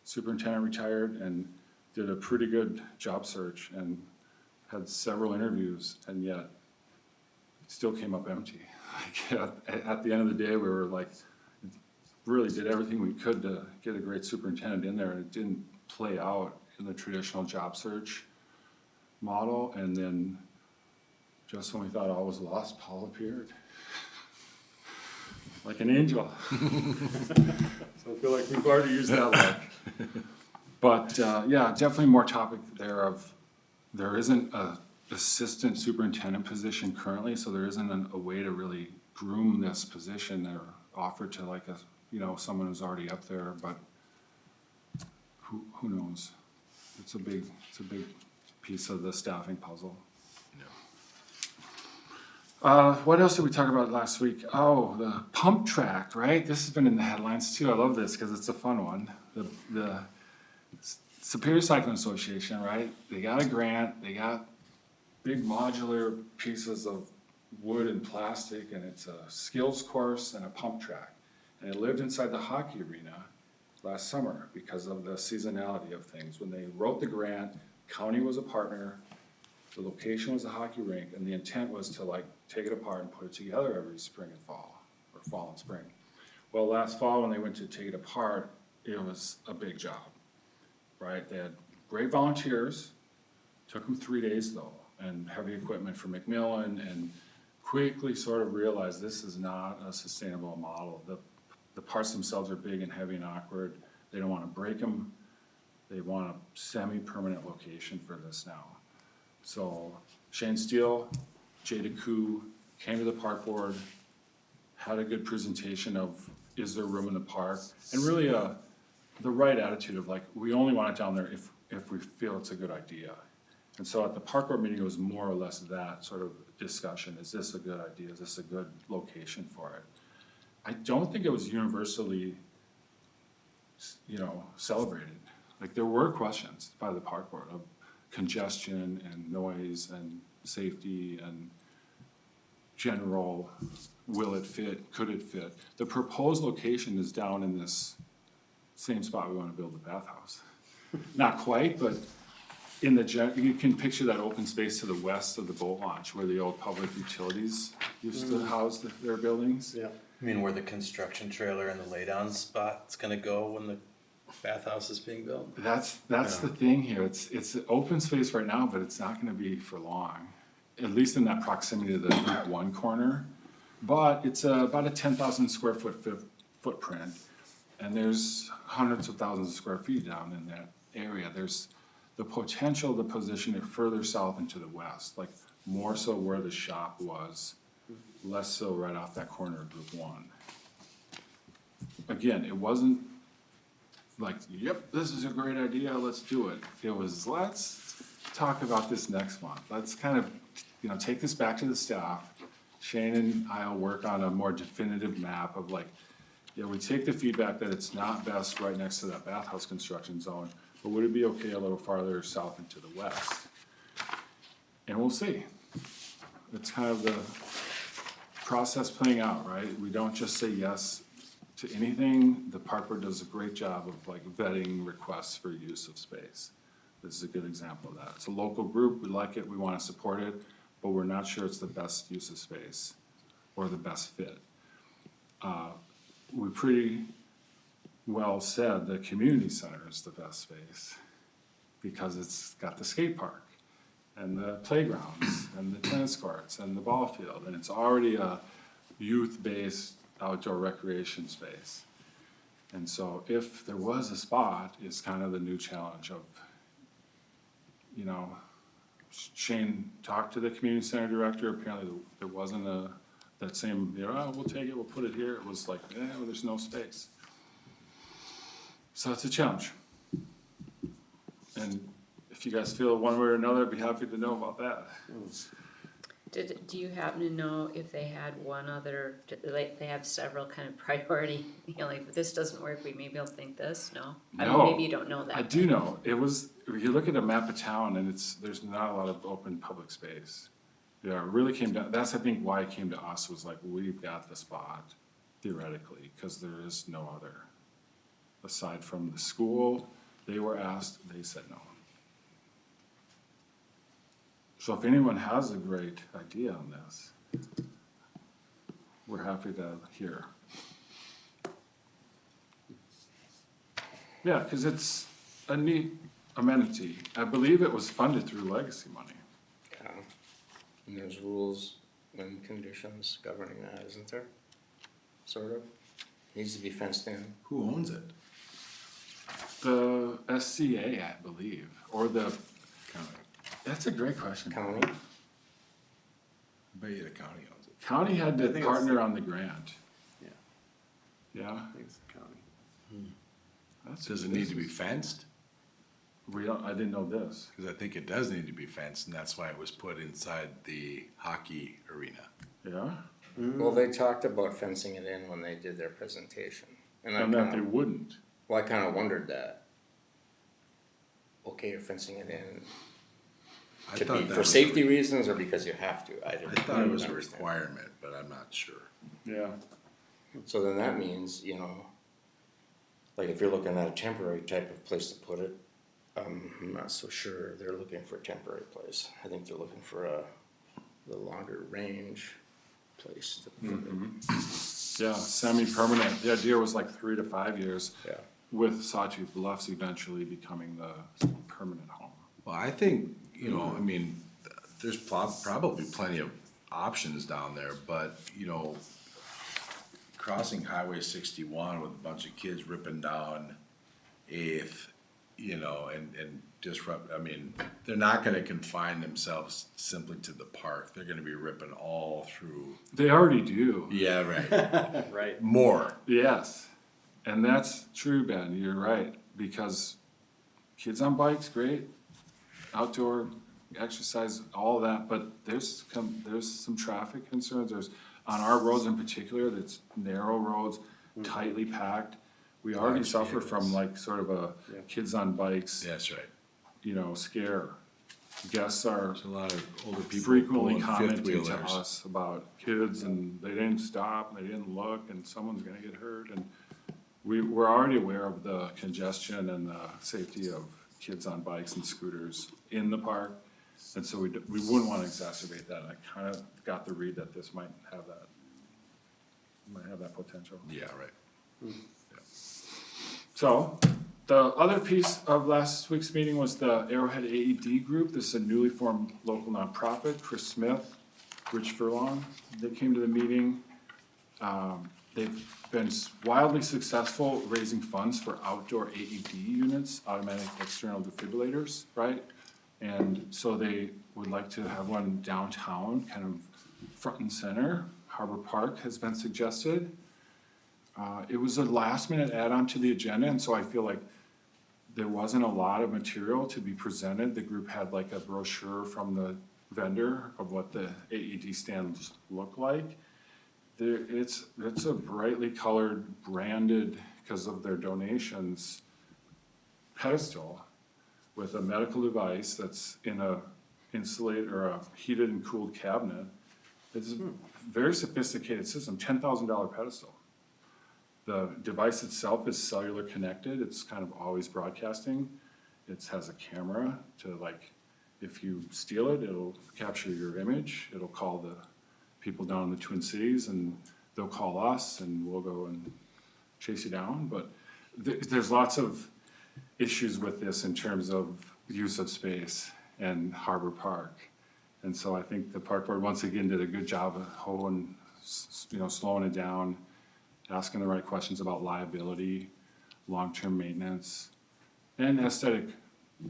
superintendent retired and did a pretty good job search and had several interviews, and yet it still came up empty. Like at the end of the day, we were like, really did everything we could to get a great superintendent in there, and it didn't play out in the traditional job search model. And then just when we thought all was lost, Paul appeared like an angel. So I feel like we've already used that luck. But yeah, definitely more topic there of, there isn't a assistant superintendent position currently, so there isn't a way to really groom this position or offer to like a, you know, someone who's already up there, but who knows? It's a big piece of the staffing puzzle. What else did we talk about last week? Oh, the pump track, right? This has been in the headlines too. I love this because it's a fun one. The Superior Cycling Association, right? They got a grant, they got big modular pieces of wood and plastic, and it's a skills course and a pump track. And it lived inside the hockey arena last summer because of the seasonality of things. When they wrote the grant, county was a partner, the location was a hockey rink, and the intent was to like take it apart and put it together every spring and fall, or fall and spring. Well, last fall when they went to take it apart, it was a big job, right? They had great volunteers, took them 3 days though, and heavy equipment from McMillan, and quickly sort of realized this is not a sustainable model. The parts themselves are big and heavy and awkward. They don't wanna break them. They want a semi-permanent location for this now. So Shane Steele, Jay DeCou came to the park board, had a good presentation of, is there room in the park? And really the right attitude of like, we only want it down there if we feel it's a good idea. And so at the park board meeting, it was more or less that sort of discussion. Is this a good idea? Is this a good location for it? I don't think it was universally, you know, celebrated. Like there were questions by the park board of congestion and noise and safety and general, will it fit, could it fit? The proposed location is down in this same spot we want to build the bathhouse. Not quite, but in the you can picture that open space to the west of the boat launch where the old public utilities used to house their buildings. Yeah. I mean, where the construction trailer and the laydown spot's gonna go when the bathhouse is being built? That's the thing here. It's open space right now, but it's not gonna be for long. At least in that proximity to the Route 1 corner. But it's about a 10,000 square foot footprint. And there's hundreds of thousands of square feet down in that area. There's the potential to position it further south and to the west, like more so where the shop was, less so right off that corner of Route 1. Again, it wasn't like, yep, this is a great idea, let's do it. It was, let's talk about this next month. Let's kind of, you know, take this back to the staff. Shane and I'll work on a more definitive map of like, yeah, we take the feedback that it's not best right next to that bathhouse construction zone, but would it be okay a little farther south and to the west? And we'll see. it's kind of the process playing out, right? We don't just say yes to anything. The park board does a great job of like vetting requests for use of space. This is a good example of that. It's a local group, we like it, we wanna support it, but we're not sure it's the best use of space or the best fit. We pretty well said the community center is the best space because it's got the skate park and the playgrounds and the tennis courts and the ball field, and it's already a youth-based outdoor recreation space. And so if there was a spot, it's kind of the new challenge of, you know, Shane talked to the community center director, apparently there wasn't that same, you know, oh, we'll take it, we'll put it here, it was like, well, there's no space. So it's a challenge. And if you guys feel one way or another, I'd be happy to know about that. Do you happen to know if they had one other, like, they have several kind of priority, you know, like, if this doesn't work, maybe we'll think this, no? I mean, No. maybe you don't know that. I do know, it was, if you look at a map of town and there's not a lot of open public space. Yeah, it really came down, that's I think why it came to us, was like, we've got the spot theoretically, cause there is no other. Aside from the school, they were asked, they said no. So if anyone has a great idea on this, we're happy to hear. Yeah, cause it's a neat amenity. I believe it was funded through legacy money. Yeah. And there's rules and conditions governing that, isn't there? Sort of. Needs to be fenced in. Who owns it? The SCA, I believe, or the, County. that's a great question. County? I bet you the county owns it. County had I to think it's partner the- on the grant. Yeah. Yeah, I think it's the county. that's. Does it need to be fenced? We don't, I didn't know this. Cause I think it does need to be fenced, and that's why it was put inside the hockey arena. Yeah, Well, they talked about fencing it in when they did their presentation. And and that they wouldn't. well, I kinda wondered that. Okay, you're fencing it in, I to thought be that for was a- safety reasons or because you have to? I thought it was a requirement, but I'm not sure. Yeah. So then that means, you know, like if you're looking at a temporary type of place to put it, I'm not so sure they're looking for a temporary place. I think they're looking for the longer range place to put it. Yeah, semi-permanent. The idea was like 3 to 5 years, Yeah. with Sawtooth Bluffs eventually becoming the permanent home. Well, I think, you know, I mean, there's probably plenty of options down there, but, you know, crossing Highway 61 with a bunch of kids ripping down 8th, you know, and disrupt, I mean, they're not gonna confine themselves simply to the park. They're gonna be ripping all through. They already do. Yeah, right. Right. More. Yes, and that's true, Ben, you're right, because kids on bikes, great, outdoor exercise, all that, but there's some traffic concerns, there's, on our roads in particular, that's narrow roads, tightly packed. We already Large suffer from vehicles. like sort of a Yeah. kids on bikes, That's right. you know, scare. Guests are There's a lot of older people frequently pulling fifth commenting to wheelers. us about kids and they didn't stop and they didn't look and someone's gonna get hurt and we're already aware of the congestion and the safety of kids on bikes and scooters in the park. And so we wouldn't wanna exacerbate that. I kinda got the read that this might have that potential. Yeah, right. So, the other piece of last week's meeting was the Arrowhead AED Group. This is a newly formed local nonprofit. Chris Smith, Rich Furlong, they came to the meeting. They've been wildly successful raising funds for outdoor AED units, automatic external defibrillators, right? And so they would like to have one downtown, kind of front and center. Harbor Park has been suggested. It was a last minute add-on to the agenda, and so I feel like there wasn't a lot of material to be presented. The group had like a brochure from the vendor of what the AED stands look like. It's a brightly colored, branded, because of their donations, pedestal with a medical device that's in a insulated or a heated and cooled cabinet It's a very sophisticated system, $10,000 pedestal. The device itself is cellular connected, it's kind of always broadcasting. It has a camera to like, if you steal it, it'll capture your image, it'll call the people down in the Twin Cities and they'll call us and we'll go and chase you down. But there's lots of issues with this in terms of use of space and Harbor Park. And so I think the park board once again did a good job of slowing it down, asking the right questions about liability, long-term maintenance, and aesthetic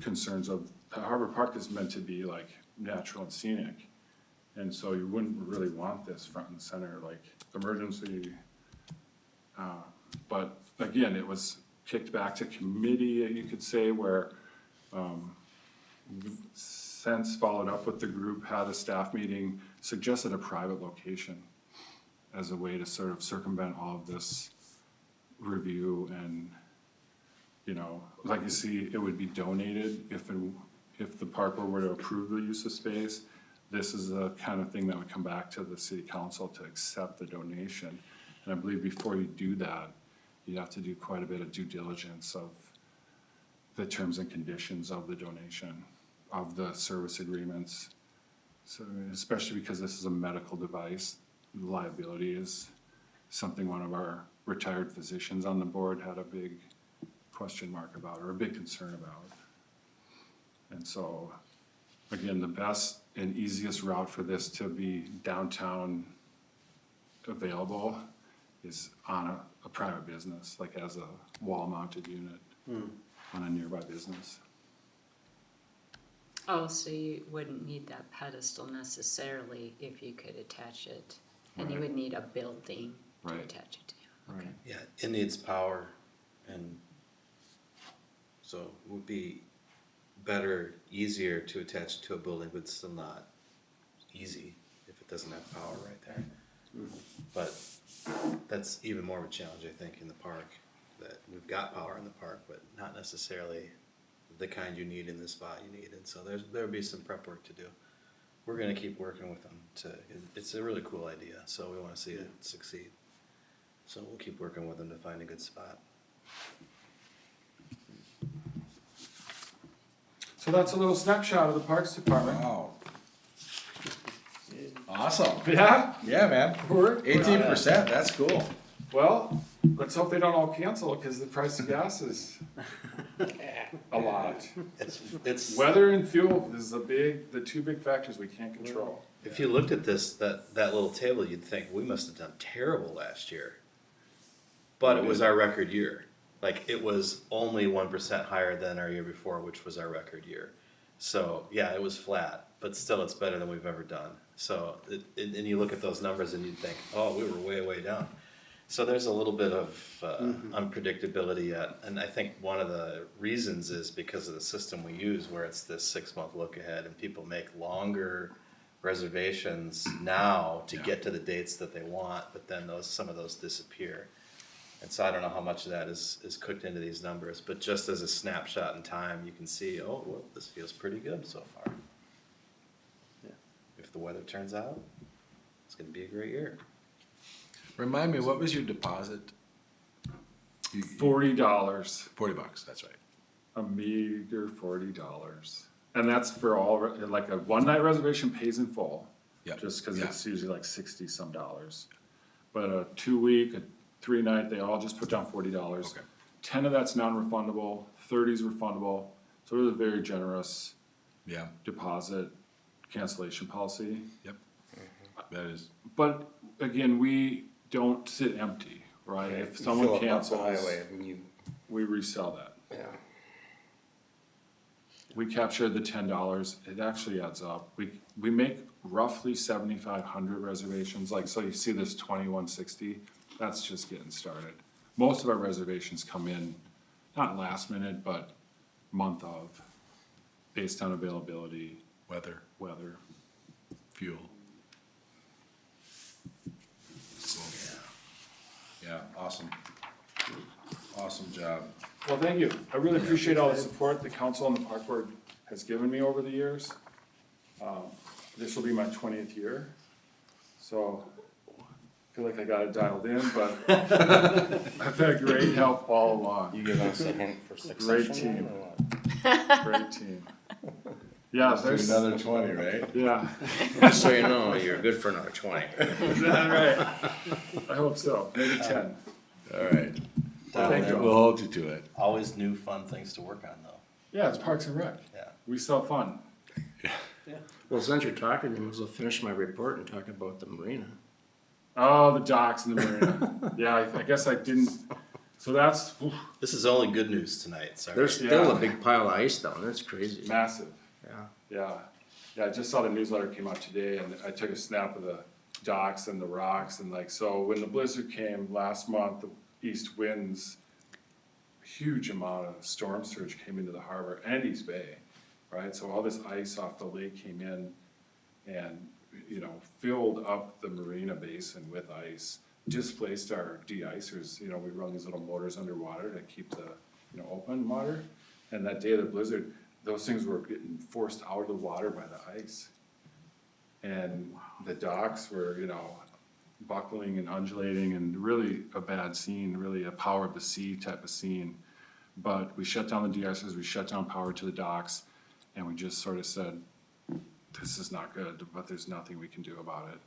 concerns of Harbor Park is meant to be like natural and scenic. And so you wouldn't really want this front and center, like emergency. But again, it was kicked back to committee, you could say, where since followed up with the group, had a staff meeting, suggested a private location as a way to sort of circumvent all of this review and, like you see, it would be donated if the park board were to approve the use of space. This is the kind of thing that would come back to the city council to accept the donation. And I believe before you do that, you have to do quite a bit of due diligence of the terms and conditions of the donation, of the service agreements. So especially because this is a medical device, liability is something one of our retired physicians on the board had a big question mark about, or a big concern about. And so, again, the best and easiest route for this to be downtown available is on a private business, like as a wall-mounted unit on a nearby business. Oh, so you wouldn't need that pedestal necessarily if you could attach it, and you Right. would need a building to Right. attach it to. Right. Yeah, it needs power, and so it would be better, easier to attach to a building, but still not easy if it doesn't have power right there. But that's even more of a challenge, I think, in the park, that we've got power in the park, but not necessarily the kind you need in the spot you need, and so there'll be some prep work to do. We're gonna keep working with them it's a really cool idea, so we wanna see it succeed. So we'll keep working with them to find a good spot. So that's a little snapshot of the Parks Department. Wow. Awesome. Yeah, Yeah, man. we're 18%, that's cool. well, let's hope they don't all cancel, cause the price of gas is a lot. It's Weather and fuel is the two big factors we can't control. if you looked at this, that little table, you'd think we must have done terrible last year. But it was our record year. Like, it was only 1% higher than our year before, which was our record year. So, yeah, it was flat, but still it's better than we've ever done. So, and you look at those numbers and you'd think, oh, we were way, way down. So there's a little bit of unpredictability yet. And I think one of the reasons is because of the system we use, where it's this 6-month look ahead and people make longer reservations now to get to the dates that they want, but then some of those disappear. And so I don't know how much of that is cooked into these numbers, but just as a snapshot in time, you can see, oh, well, this feels pretty good so far. Yeah. If the weather turns out, it's gonna be a great year. Remind me, what was your deposit? $40, $40, that's right. a meager $40. And that's for all, like a one-night reservation pays in full. Yep. Just cause Yeah. it's usually like 60 some dollars. But a 2-week, a 3-night, they all just put down $40. Okay. 10 of that's non-refundable, 30's refundable, so it was a very generous Yeah, deposit cancellation policy. yep. That is, But again, we don't sit empty, right? If You someone fill up the cancels, highway and we resell that. yeah. We captured the $10, it actually adds up. We make roughly 7,500 reservations, like, so you see this 2160, that's just getting started. Most of our reservations come in, not last minute, but month of, based on availability, weather, weather. fuel. Cool. Yeah, awesome. Awesome job. Well, thank you. I really appreciate all the support the council and the park board has given me over the years. This will be my 20th year. So, I feel like I got it dialed in, but I've had great help all along. You give us a hint for succession? team. or what? Great team. Yeah, Do there's, another 20, right? yeah, Just so you know, you're good for another 20. is that right? I hope so, maybe 10. All right. Thank you. We'll hold you to it. Always new fun things to work on though. Yeah, it's Parks and Rec. Yeah. We still have fun. Well, since you're talking, you might as well finish my report and talk about the marina. Oh, the docks and the marina. Yeah, I guess I didn't, so that's oof, This is only good news tonight, sorry. There's still Yeah. a big pile of ice down there, it's crazy. massive. Yeah. Yeah, yeah, I just saw the newsletter came out today and I took a snap of the docks and the rocks and like, so when the blizzard came last month, the east winds, huge amount of storm surge came into the harbor and East Bay, right? So all this ice off the lake came in and, you know, filled up the marina basin with ice, displaced our de-icers, you know, we run these little motors underwater to keep the, you know, open water. And that day of the blizzard, those things were getting forced out of the water by the ice. And the docks were, you know, buckling and undulating and really a bad scene, really a power of the sea type of scene. But we shut down the de-icers, we shut down power to the docks, and we just sort of said, this is not good, but there's nothing we can do about it.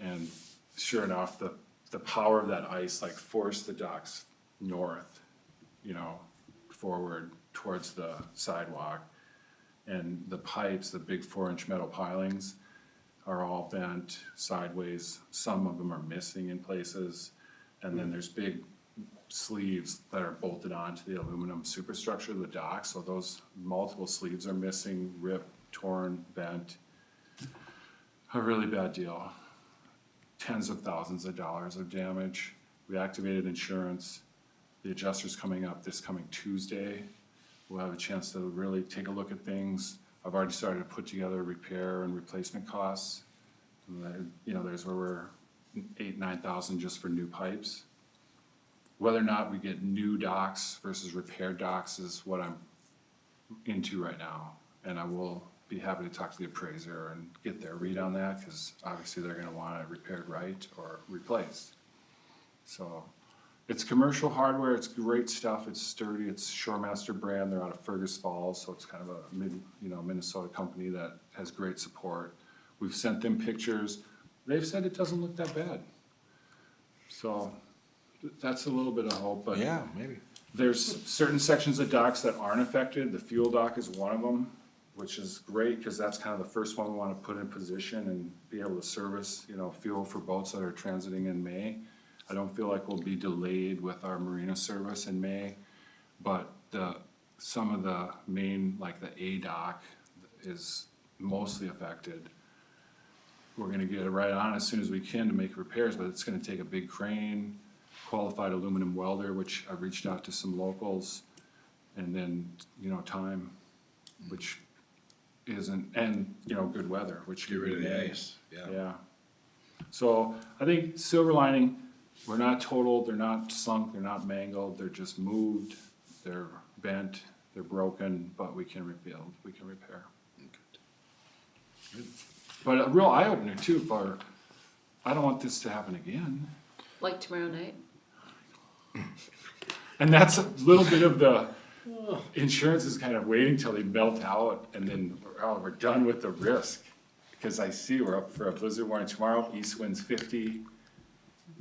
And sure enough, the power of that ice like forced the docks north, you know, forward towards the sidewalk. And the pipes, the big 4-inch metal pilings, are all bent sideways. Some of them are missing in places. And then there's big sleeves that are bolted onto the aluminum superstructure of the dock. So those multiple sleeves are missing, ripped, torn, bent. A really bad deal. Tens of thousands of dollars of damage. We activated insurance. The adjuster's coming up this coming Tuesday. We'll have a chance to really take a look at things. I've already started to put together repair and replacement costs. And you know, there's where we're 8,000-9,000 just for new pipes. Whether or not we get new docks versus repaired docks is what I'm into right now. And I will be happy to talk to the appraiser and get their read on that, because obviously they're gonna want it repaired right or replaced. So, it's commercial hardware, it's great stuff, it's sturdy, it's Shoremaster brand, they're out of Fergus Falls, so it's kind of a Minnesota company that has great support. We've sent them pictures, they've said it doesn't look that bad. So, that's a little bit of hope, but Yeah, maybe. there's certain sections of docks that aren't affected, the fuel dock is one of them, which is great, cause that's kind of the first one we wanna put in position and be able to service, you know, fuel for boats that are transiting in May. I don't feel like we'll be delayed with our marina service in May, but some of the main, like the A dock is mostly affected. We're gonna get it right on as soon as we can to make repairs, but it's gonna take a big crane, qualified aluminum welder, which I've reached out to some locals, and then, you know, time, which isn't, and, you know, good weather, which. Get rid of the May. ice, yeah. Yeah. So I think silver lining, we're not totaled, they're not sunk, they're not mangled, they're just moved, they're bent, they're broken, but we can rebuild, we can repair. But a real eye opener too for, I don't want this to happen again. Like tomorrow night? And that's a little bit of the, insurance is kind of waiting till they melt out and then we're done with the risk. Because I see we're up for a blizzard warning tomorrow, east winds 50.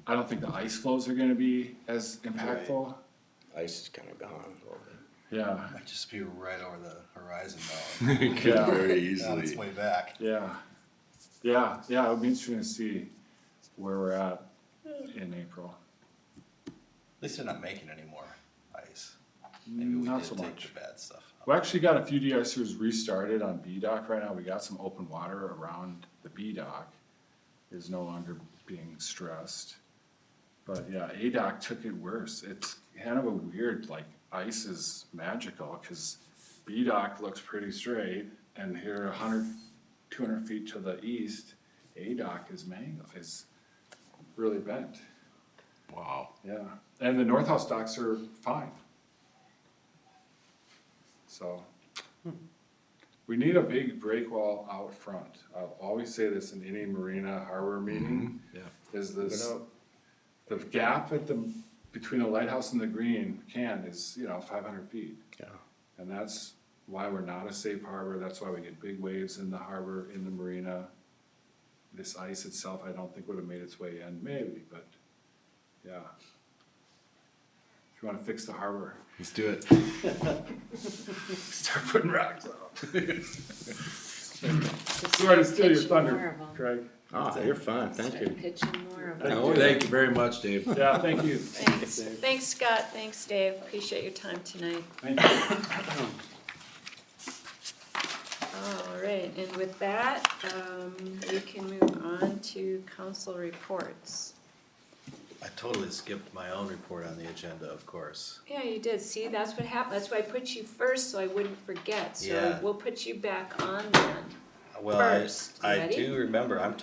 I don't think the ice flows are gonna be as impactful. Ice is kinda gone a little bit. Yeah, Might just be right over the horizon It could Yeah. very though, on its easily. way back. yeah. Yeah, it'll be interesting to see where we're at in April. At least they're not making any more ice. Maybe we Not did so take much. the bad stuff. We actually got a few de-icers restarted on B dock right now. We got some open water around the B dock. Is no longer being stressed. But yeah, A dock took it worse. It's kind of a weird, like, ice is magical, cause B dock looks pretty straight, and here 100, 200 feet to the east, A dock is is really bent, Wow. yeah. And the North House docks are fine. So, We need a big break wall out front. I'll always say this in any marina harbor meeting. Yeah. Is this, the gap between the lighthouse and the green can is, 500 feet. Yeah. And that's why we're not a safe harbor, that's why we get big waves in the harbor, in the marina. This ice itself, I don't think would have made its way in, maybe, but, yeah. If you wanna fix the harbor, Let's do it. start putting rocks out. Just Sorry to steal your pitch thunder, more of 'em. Craig. Ah, you're fine, thank Start you. pitching more of Thank them. you. Thank you very much, Dave. Yeah, thank you. Thanks, thanks Scott, thanks Dave, appreciate your time tonight. Thank you. All right, and with that, we can move on to council reports. I totally skipped my own report on the agenda, of course. Yeah, you did, see, that's what happened, that's why I put you first, so I wouldn't forget, so Yeah. we'll put you back on then. Well, First, you I ready? do remember, I'm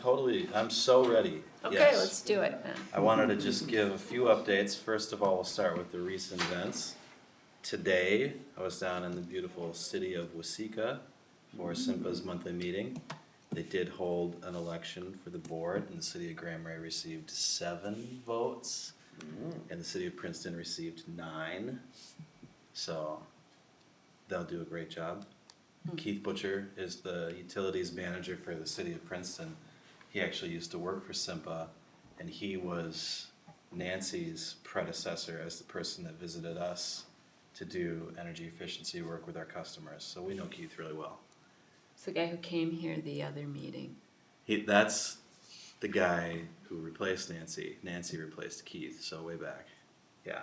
so ready, Okay, yes. let's do it then. I wanted to just give a few updates. First of all, we'll start with the recent events. Today, I was down in the beautiful city of Waseca for SIMPA's monthly meeting. They did hold an election for the board, and the city of Grand Marais received 7 votes, and the city of Princeton received 9. So, they'll do a great job. Keith Butcher is the utilities manager for the city of Princeton. He actually used to work for SIMPA, and he was Nancy's predecessor as the person that visited us to do energy efficiency work with our customers. So we know Keith really well. It's the guy who came here the other meeting. That's the guy who replaced Nancy. Nancy replaced Keith, so way back. Yeah.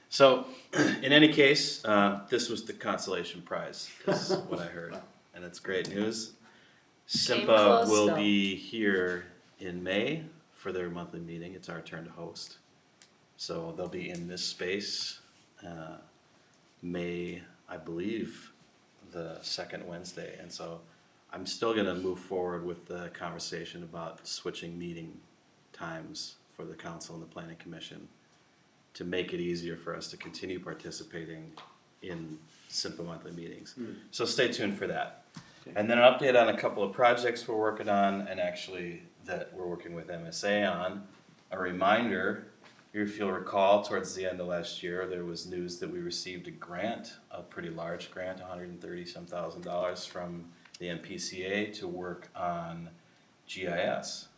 So, in any case, this was the consolation prize, is what I heard, and it's great news. Came SIMPA close, will though. be here in May for their monthly meeting. It's our turn to host. So they'll be in this space, May, I believe, the second Wednesday. And so I'm still gonna move forward with the conversation about switching meeting times for the council and the planning commission to make it easier for us to continue participating in SIMPA monthly meetings. So stay tuned for that. And then an update on a couple of projects we're working on, and actually that we're working with MSA on. A reminder, if you'll recall, towards the end of last year, there was news that we received a grant, a pretty large grant, $130-some thousand from the MPCA to work on GIS.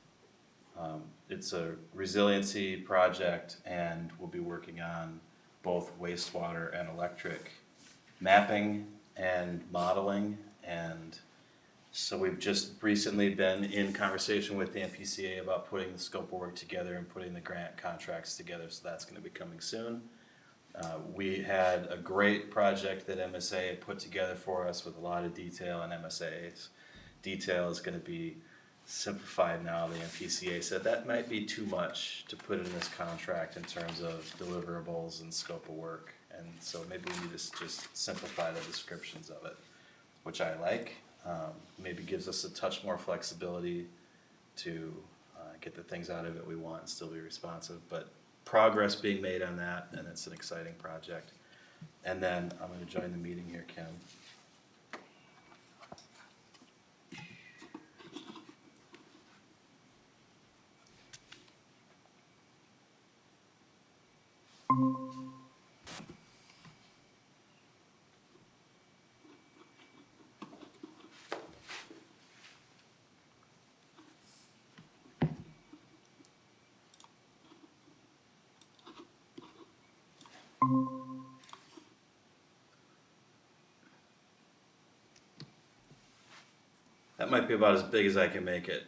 It's a resiliency project, and we'll be working on both wastewater and electric mapping and modeling. And so we've just recently been in conversation with the MPCA about putting the scope of work together and putting the grant contracts together, so that's gonna be coming soon. We had a great project that MSA had put together for us with a lot of detail, and MSA's detail is gonna be simplified now. The MPCA said that might be too much to put in this contract in terms of deliverables and scope of work. And so maybe we need to just simplify the descriptions of it, which I like. Maybe gives us a touch more flexibility to get the things out of it we want and still be responsive. But progress being made on that, and it's an exciting project. And then I'm gonna join the meeting here, Kim. That might be about as big as I can make it.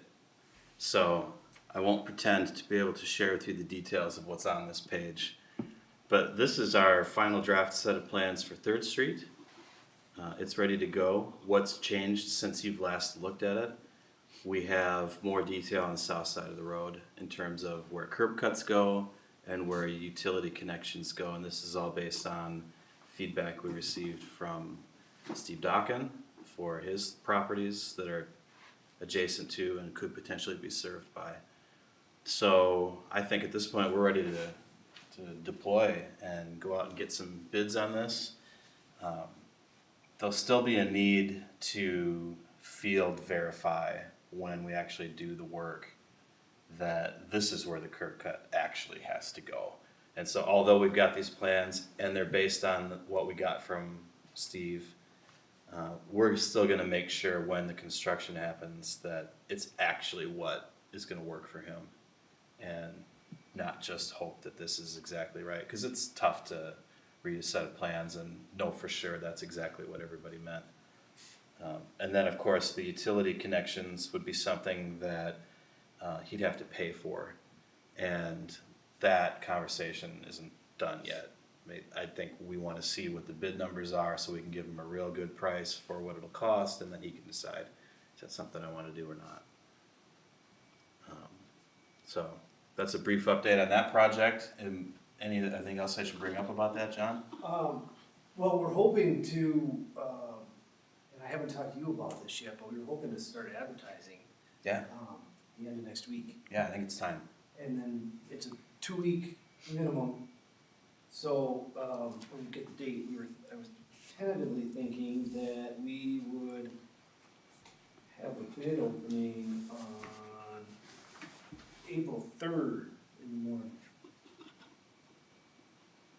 So I won't pretend to be able to share with you the details of what's on this page. But this is our final draft set of plans for 3rd Street. It's ready to go. What's changed since you've last looked at it? We have more detail on the south side of the road in terms of where curb cuts go and where utility connections go. And this is all based on feedback we received from Steve Dokken for his properties that are adjacent to and could potentially be served by. So I think at this point we're ready to deploy and go out and get some bids on this. There'll still be a need to field verify when we actually do the work that this is where the curb cut actually has to go. And so although we've got these plans and they're based on what we got from Steve, we're still gonna make sure when the construction happens that it's actually what is gonna work for him. And not just hope that this is exactly right, cause it's tough to read a set of plans and know for sure that's exactly what everybody meant. And then, of course, the utility connections would be something that he'd have to pay for. And that conversation isn't done yet. I think we wanna see what the bid numbers are so we can give him a real good price for what it'll cost, and then he can decide, is that something I wanna do or not? So, that's a brief update on that project, and anything else I should bring up about that, John? Well, we're hoping to, and I haven't talked to you about this yet, but we were hoping to start advertising, Yeah, the end of next week. yeah, I think it's time. And then it's a 2-week minimum. So, when we get the date, I was tentatively thinking that we would have a bid opening on April 3rd in the morning.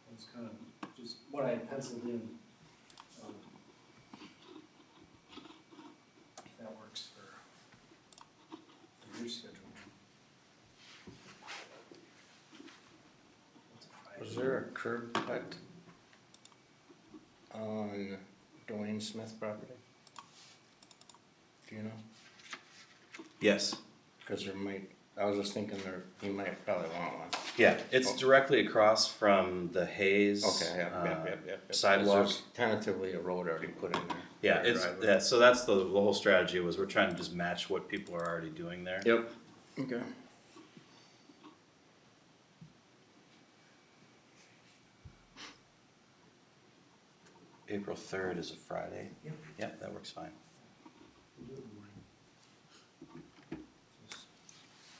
That's kind of just what I had penciled in. If that works for your schedule. Was there a curb cut on Dwayne Smith property? Do you know? Yes. Cause I was just thinking he might probably want one. Yeah, it's directly across from the Hayes Okay, yep. sidewalk. There's tentatively a road already put in there. Yeah, for a it's, driveway. yeah, so that's the whole strategy was we're trying to just match what people are already doing there. Yep. Okay. April 3rd is a Friday. Yep. Yep, that works fine. We'll do it in the morning.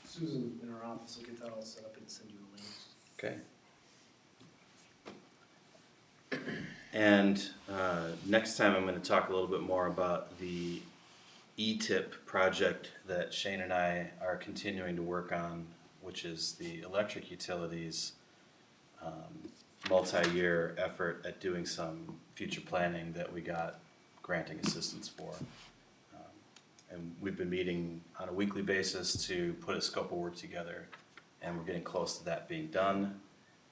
Susan in her office will get that all set up and send you a link. Okay. And next time I'm gonna talk a little bit more about the E-tip project that Shane and I are continuing to work on, which is the electric utilities multi-year effort at doing some future planning that we got granting assistance for. And we've been meeting on a weekly basis to put a scope of work together, and we're getting close to that being done.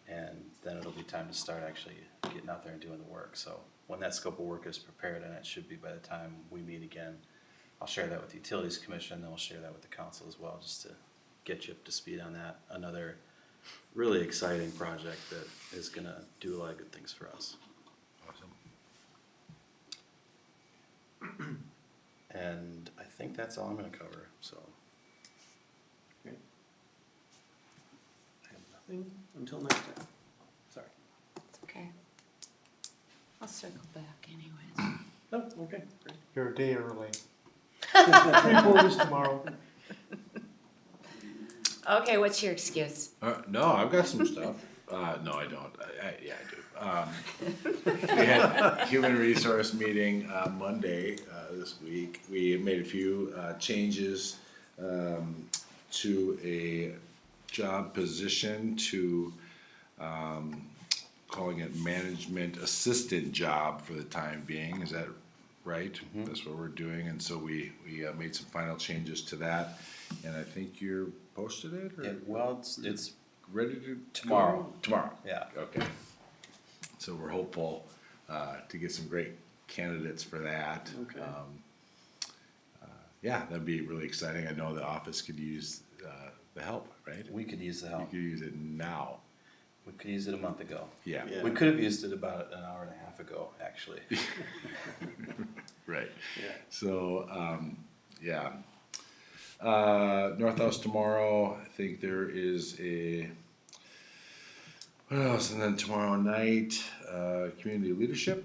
And then it'll be time to start actually getting out there and doing the work. So when that scope of work is prepared, and it should be by the time we meet again, I'll share that with the Utilities Commission, then we'll share that with the council as well, just to get you up to speed on that. Another really exciting project that is gonna do a lot of good things for us. Awesome. And I think that's all I'm gonna cover, so. I have nothing until next time. Sorry. It's okay. I'll circle back anyways. Oh, okay, great. You're a day early. 3 quarters tomorrow. Okay, what's your excuse? No, I've got some stuff. No, I don't. Yeah, I do. We had human resource meeting Monday this week. We made a few changes to a job position to calling it management assistant job for the time being. Is that right? Mm-hmm. That's what we're doing. And so we made some final changes to that. And I think you're posted it or Well, it's ready to Tomorrow. go? Tomorrow. yeah. Okay. So we're hopeful to get some great candidates for that. Okay. Yeah, that'd be really exciting. I know the office could use the help, right? We could use the You help. could use it now. We could use it a month ago. Yeah. Yeah. We could have used it about an hour and a half ago, actually. Right. Yeah. So, yeah. North House tomorrow, I think there is what else? And then tomorrow night, community leadership,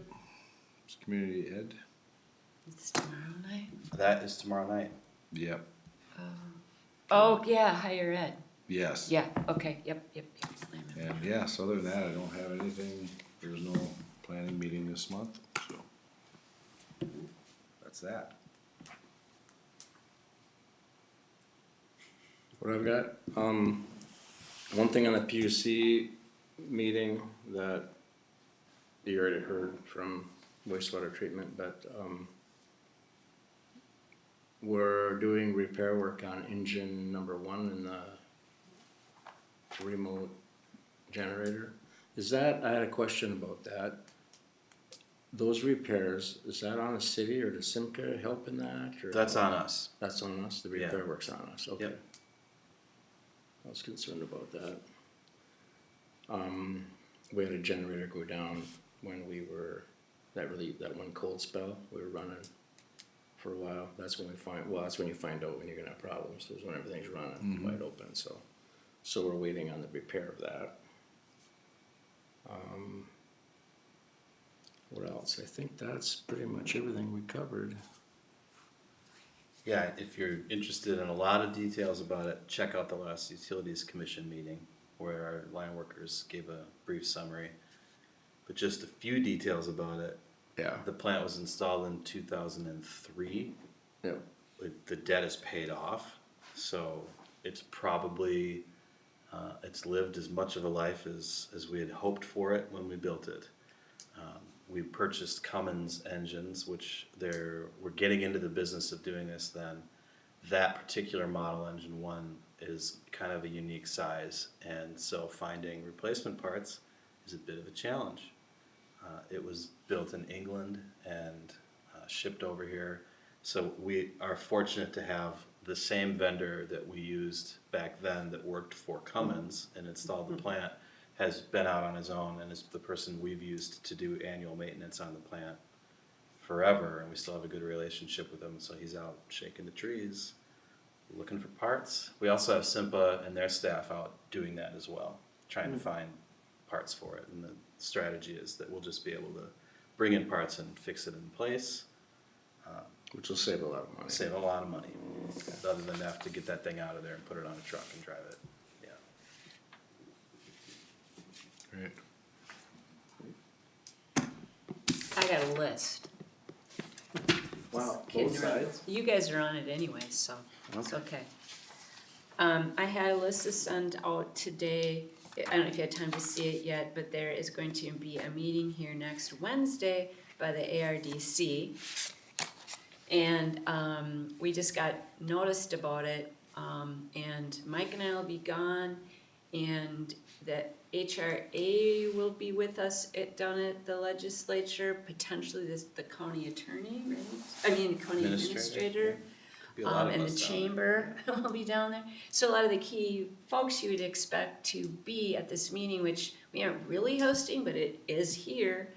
it's community ed. It's tomorrow night. That is tomorrow night. Yep, Oh, yeah, higher ed. yes. Yeah, okay, yep. And yeah, so other than that, I don't have anything, there's no planning meeting this month, so. That's that's that. What I've got, one thing on the PUC meeting that you already heard from wastewater treatment, but, we're doing repair work on engine number 1 in the remote generator. Is that, I had a question about that. Those repairs, is that on the city or does Simca help in that, or? That's on us. That's on us, the Yeah. repair work's on us, okay. Yep. I was concerned about that. We had a generator go down when we were, that one cold spell, we were running for a while. That's when that's when you find out when you're gonna have problems, is when everything's running wide open, so we're waiting on the repair of that. What else? I think that's pretty much everything we covered. Yeah, if you're interested in a lot of details about it, check out the last Utilities Commission meeting where our line workers gave a brief summary. But just a few details about it. Yeah. The plant was installed in 2003. Yep. The debt is paid off, so it's probably, it's lived as much of a life as we had hoped for it when we built it. We purchased Cummins engines, which we're getting into the business of doing this then. That particular model, engine 1, is kind of a unique size, and so finding replacement parts is a bit of a challenge. It was built in England and shipped over here, so we are fortunate to have the same vendor that we used back then that worked for Cummins and installed the plant has been out on his own and is the person we've used to do annual maintenance on the plant forever, and we still have a good relationship with him, so he's out shaking the trees, looking for parts. We also have Simpa and their staff out doing that as well, trying to find parts for it, and the strategy is that we'll just be able to bring in parts and fix it in place. Which will save a lot of money. Save a lot of money, other than have to get that thing out of there and put it on a truck and drive it. Yeah. Great. I got a list. Wow, Kidding both around. sides? You guys are on it anyway, so it's okay. I had a list to send out today. I don't know if you had time to see it yet, but there is going to be a meeting here next Wednesday by the ARDC. And we just got noticed about it, and Mike and I will be gone, and the HRA will be with us down at the legislature, potentially the county attorney, right? I mean, county administrator. Be a lot of And us the down there. chamber will be down there. So a lot of the key folks you would expect to be at this meeting, which we aren't really hosting, but it is here,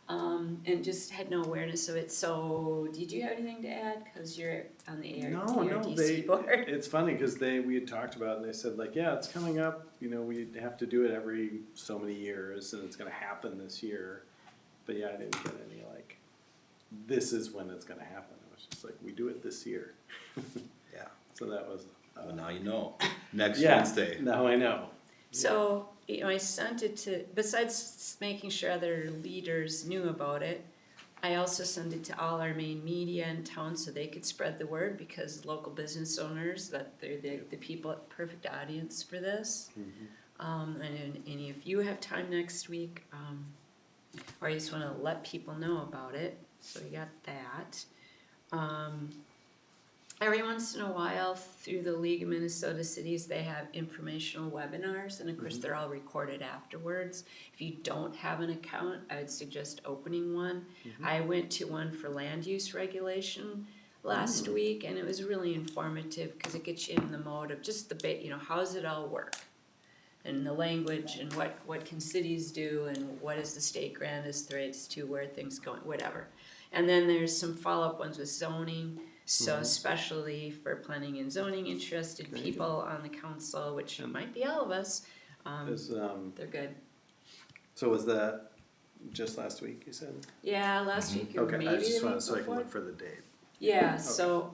and just had no awareness of it. So did you have anything to add? Because you're on the ARDC board. It's funny because we had talked about it and they said like, yeah, it's coming up, we have to do it every so many years and it's gonna happen this year. But yeah, I didn't get any like, this is when it's gonna happen. It was just like, we do it this year. Yeah. So that was. Well, now you know. Next Yeah, Wednesday. now I know. So, I sent it to, besides making sure other leaders knew about it, I also sent it to all our main media in town so they could spread the word, because local business owners, that they're the people, perfect audience for this. And if you have time next week, or you just wanna let people know about it, so you got that. Every once in a while, through the League of Minnesota Cities, they have informational webinars, and of course, they're all recorded afterwards. If you don't have an account, I would suggest opening one. I went to one for land use regulation last week, and it was really informative, because it gets you in the mode of just how does it all work? And the language, and what can cities do, and what is the state grant as threats to, where things going, whatever. And then there's some follow-up ones with zoning. So especially for planning and zoning interested people on the council, which might be all of us, they're good. So was that just last week, you said? Yeah, last week or Okay, maybe I just the wanted, week so I can before. look for the date. Yeah, so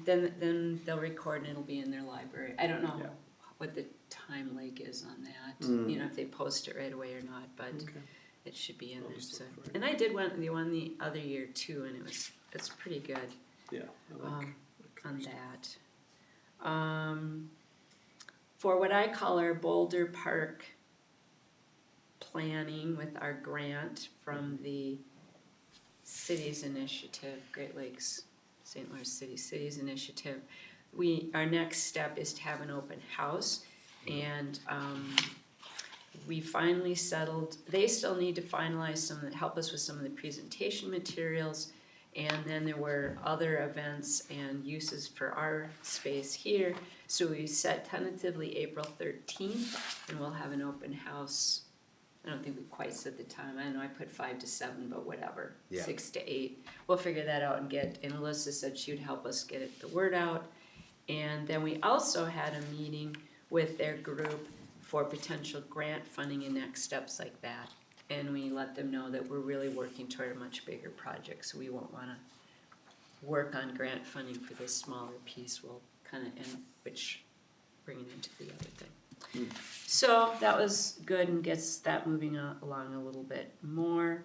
then they'll record and it'll be in their library. I don't know Yeah. what the time lag is on that, if they post it right away or not, but Okay. it should be in I'll there. just So. look for it. And I did one the other year too, and it's pretty good. Yeah, I like. on that. For what I call our Boulder Park planning with our grant from the Cities Initiative, Great Lakes, St. Louis City Cities Initiative, our next step is to have an open house, and we finally settled, they still need to finalize help us with some of the presentation materials, and then there were other events and uses for our space here, so we set tentatively April 13th, and we'll have an open house. I don't think we quite set the time, I know I put 5 to 7, but whatever, Yeah. 6 to 8. We'll figure that out and Alyssa said she would help us get the word out. And then we also had a meeting with their group for potential grant funding and next steps like that. And we let them know that we're really working toward a much bigger project, so we won't wanna work on grant funding for this smaller piece, we'll kinda bring it into the other thing. So that was good and gets that moving along a little bit more.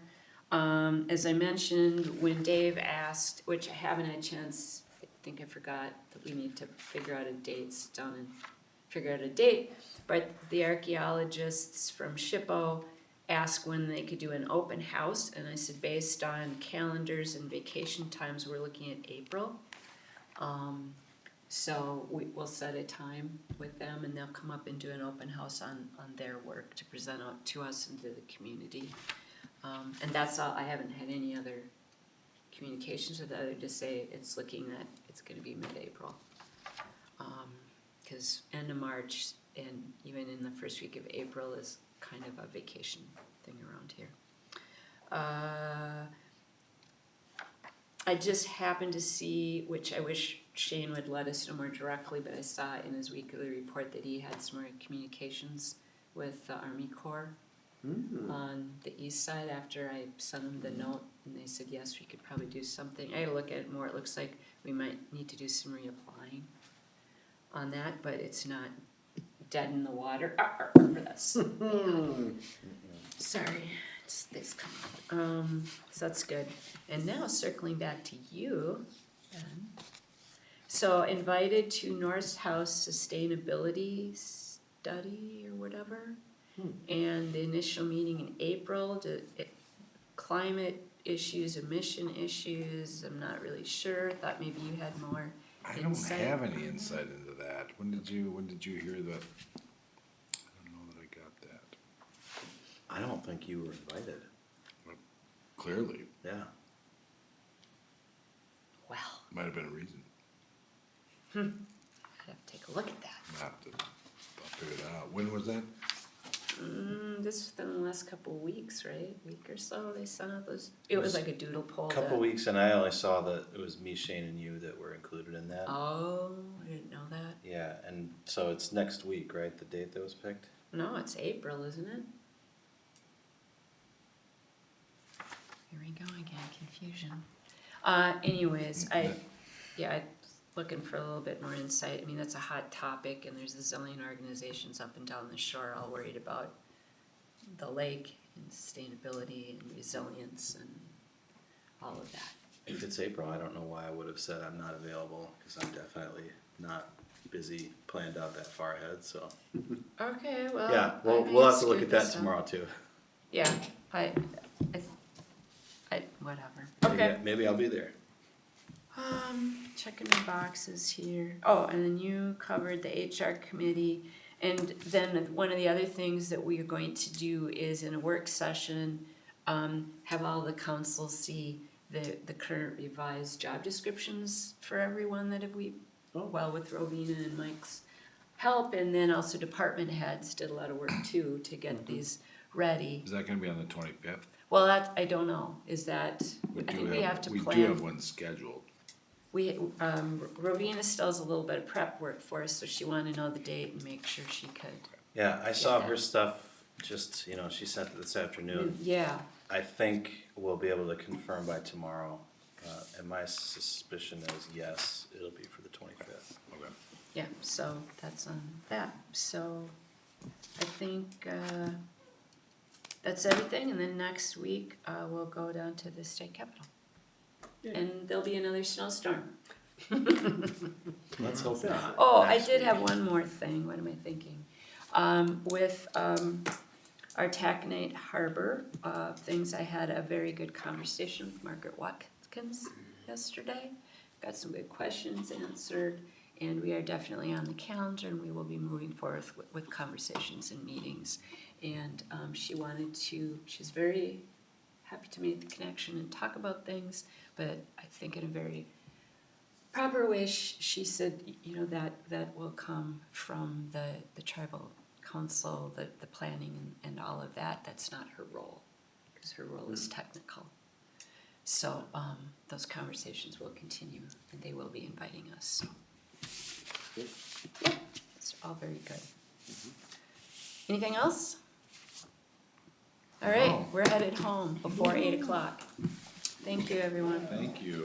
As I mentioned, when Dave asked, which I haven't had a chance, I think I forgot that we need to figure out a date, sit down and figure out a date, but the archaeologists from SHPO asked when they could do an open house, and I said based on calendars and vacation times, we're looking at April. So we'll set a time with them and they'll come up and do an open house on their work to present out to us and to the community. And that's all, I haven't had any other communications with other to say it's looking that it's gonna be mid-April. Cause end of March and even in the first week of April is kind of a vacation thing around here. I just happened to see, which I wish Shane would let us know more directly, but I saw in his weekly report that he had some more communications with the Army Corps on the east side after I sent them the note, and they said, yes, we could probably do something. I had to look at it more, it looks like we might need to do some reapplying on that, but it's not dead in the water for us. Sorry, just this coming. So that's good. And now circling back to you, Ben. So invited to North House Sustainability Study or whatever. And the initial meeting in April, climate issues, emission issues, I'm not really sure, thought maybe you had more I don't insight. have any insight into that. When did you hear that? I don't know that I got that. I don't think you were invited. Clearly, Yeah. Well, might have been a reason. I'd have to take a look at that. I'll figure it out. When was that? This within the last couple of weeks, right? Week or so, they sent out those, it was like a doodle poll. Couple weeks, and I only saw that it was me, Shane, and you that were included in that. Oh, I didn't know that. Yeah, and so it's next week, right, the date that was picked? No, it's April, isn't it? Here we go again, confusion. Anyways, I'm looking for a little bit more insight. I mean, that's a hot topic, and there's a zillion organizations up and down the shore all worried about the lake and sustainability and resilience and all of that. If it's April, I don't know why I would have said I'm not available, because I'm definitely not busy, planned out that far ahead, so. Okay, well. Yeah, I we'll may have to look screw at that this up. tomorrow too. Yeah, I whatever. Maybe- Okay. Maybe I'll be there. Checking my boxes here. Oh, and then you covered the HR committee. And then one of the other things that we are going to do is in a work session, have all the council see the current revised job descriptions for everyone that well, with Robina and Mike's help, and then also department heads did a lot of work too to get these ready. Is that gonna be on the 25th? Well, that, I don't know, is that, I think we have to plan. We do have one scheduled. Robina still has a little bit of prep work for us, so she wanted to know the date and make sure she could. Yeah, I saw that. her stuff, just, she sent it this afternoon. Yeah, I think we'll be able to confirm by tomorrow, and my suspicion is yes, it'll be for the 25th. Okay. yeah, so that's on that. So I think that's everything, and then next week we'll go down to the state capitol. and there'll be another snowstorm. Let's hope not. Oh, I did have one more thing, what am I thinking? With, our Taconite Harbor, things, I had a very good conversation with Margaret Watkins yesterday. Got some good questions answered, and we are definitely on the calendar, and we will be moving forward with conversations and meetings. And, she's very happy to make the connection and talk about things, but I think in a very proper way. She said, you know, that will come from the tribal council, the planning and all of that. That's not her role, because her role is technical. So, those conversations will continue, and they will be inviting us, so. Yeah, it's all very good. Anything else? All right, No. we're headed home before 8 o'clock. Thank you, everyone. Thank you.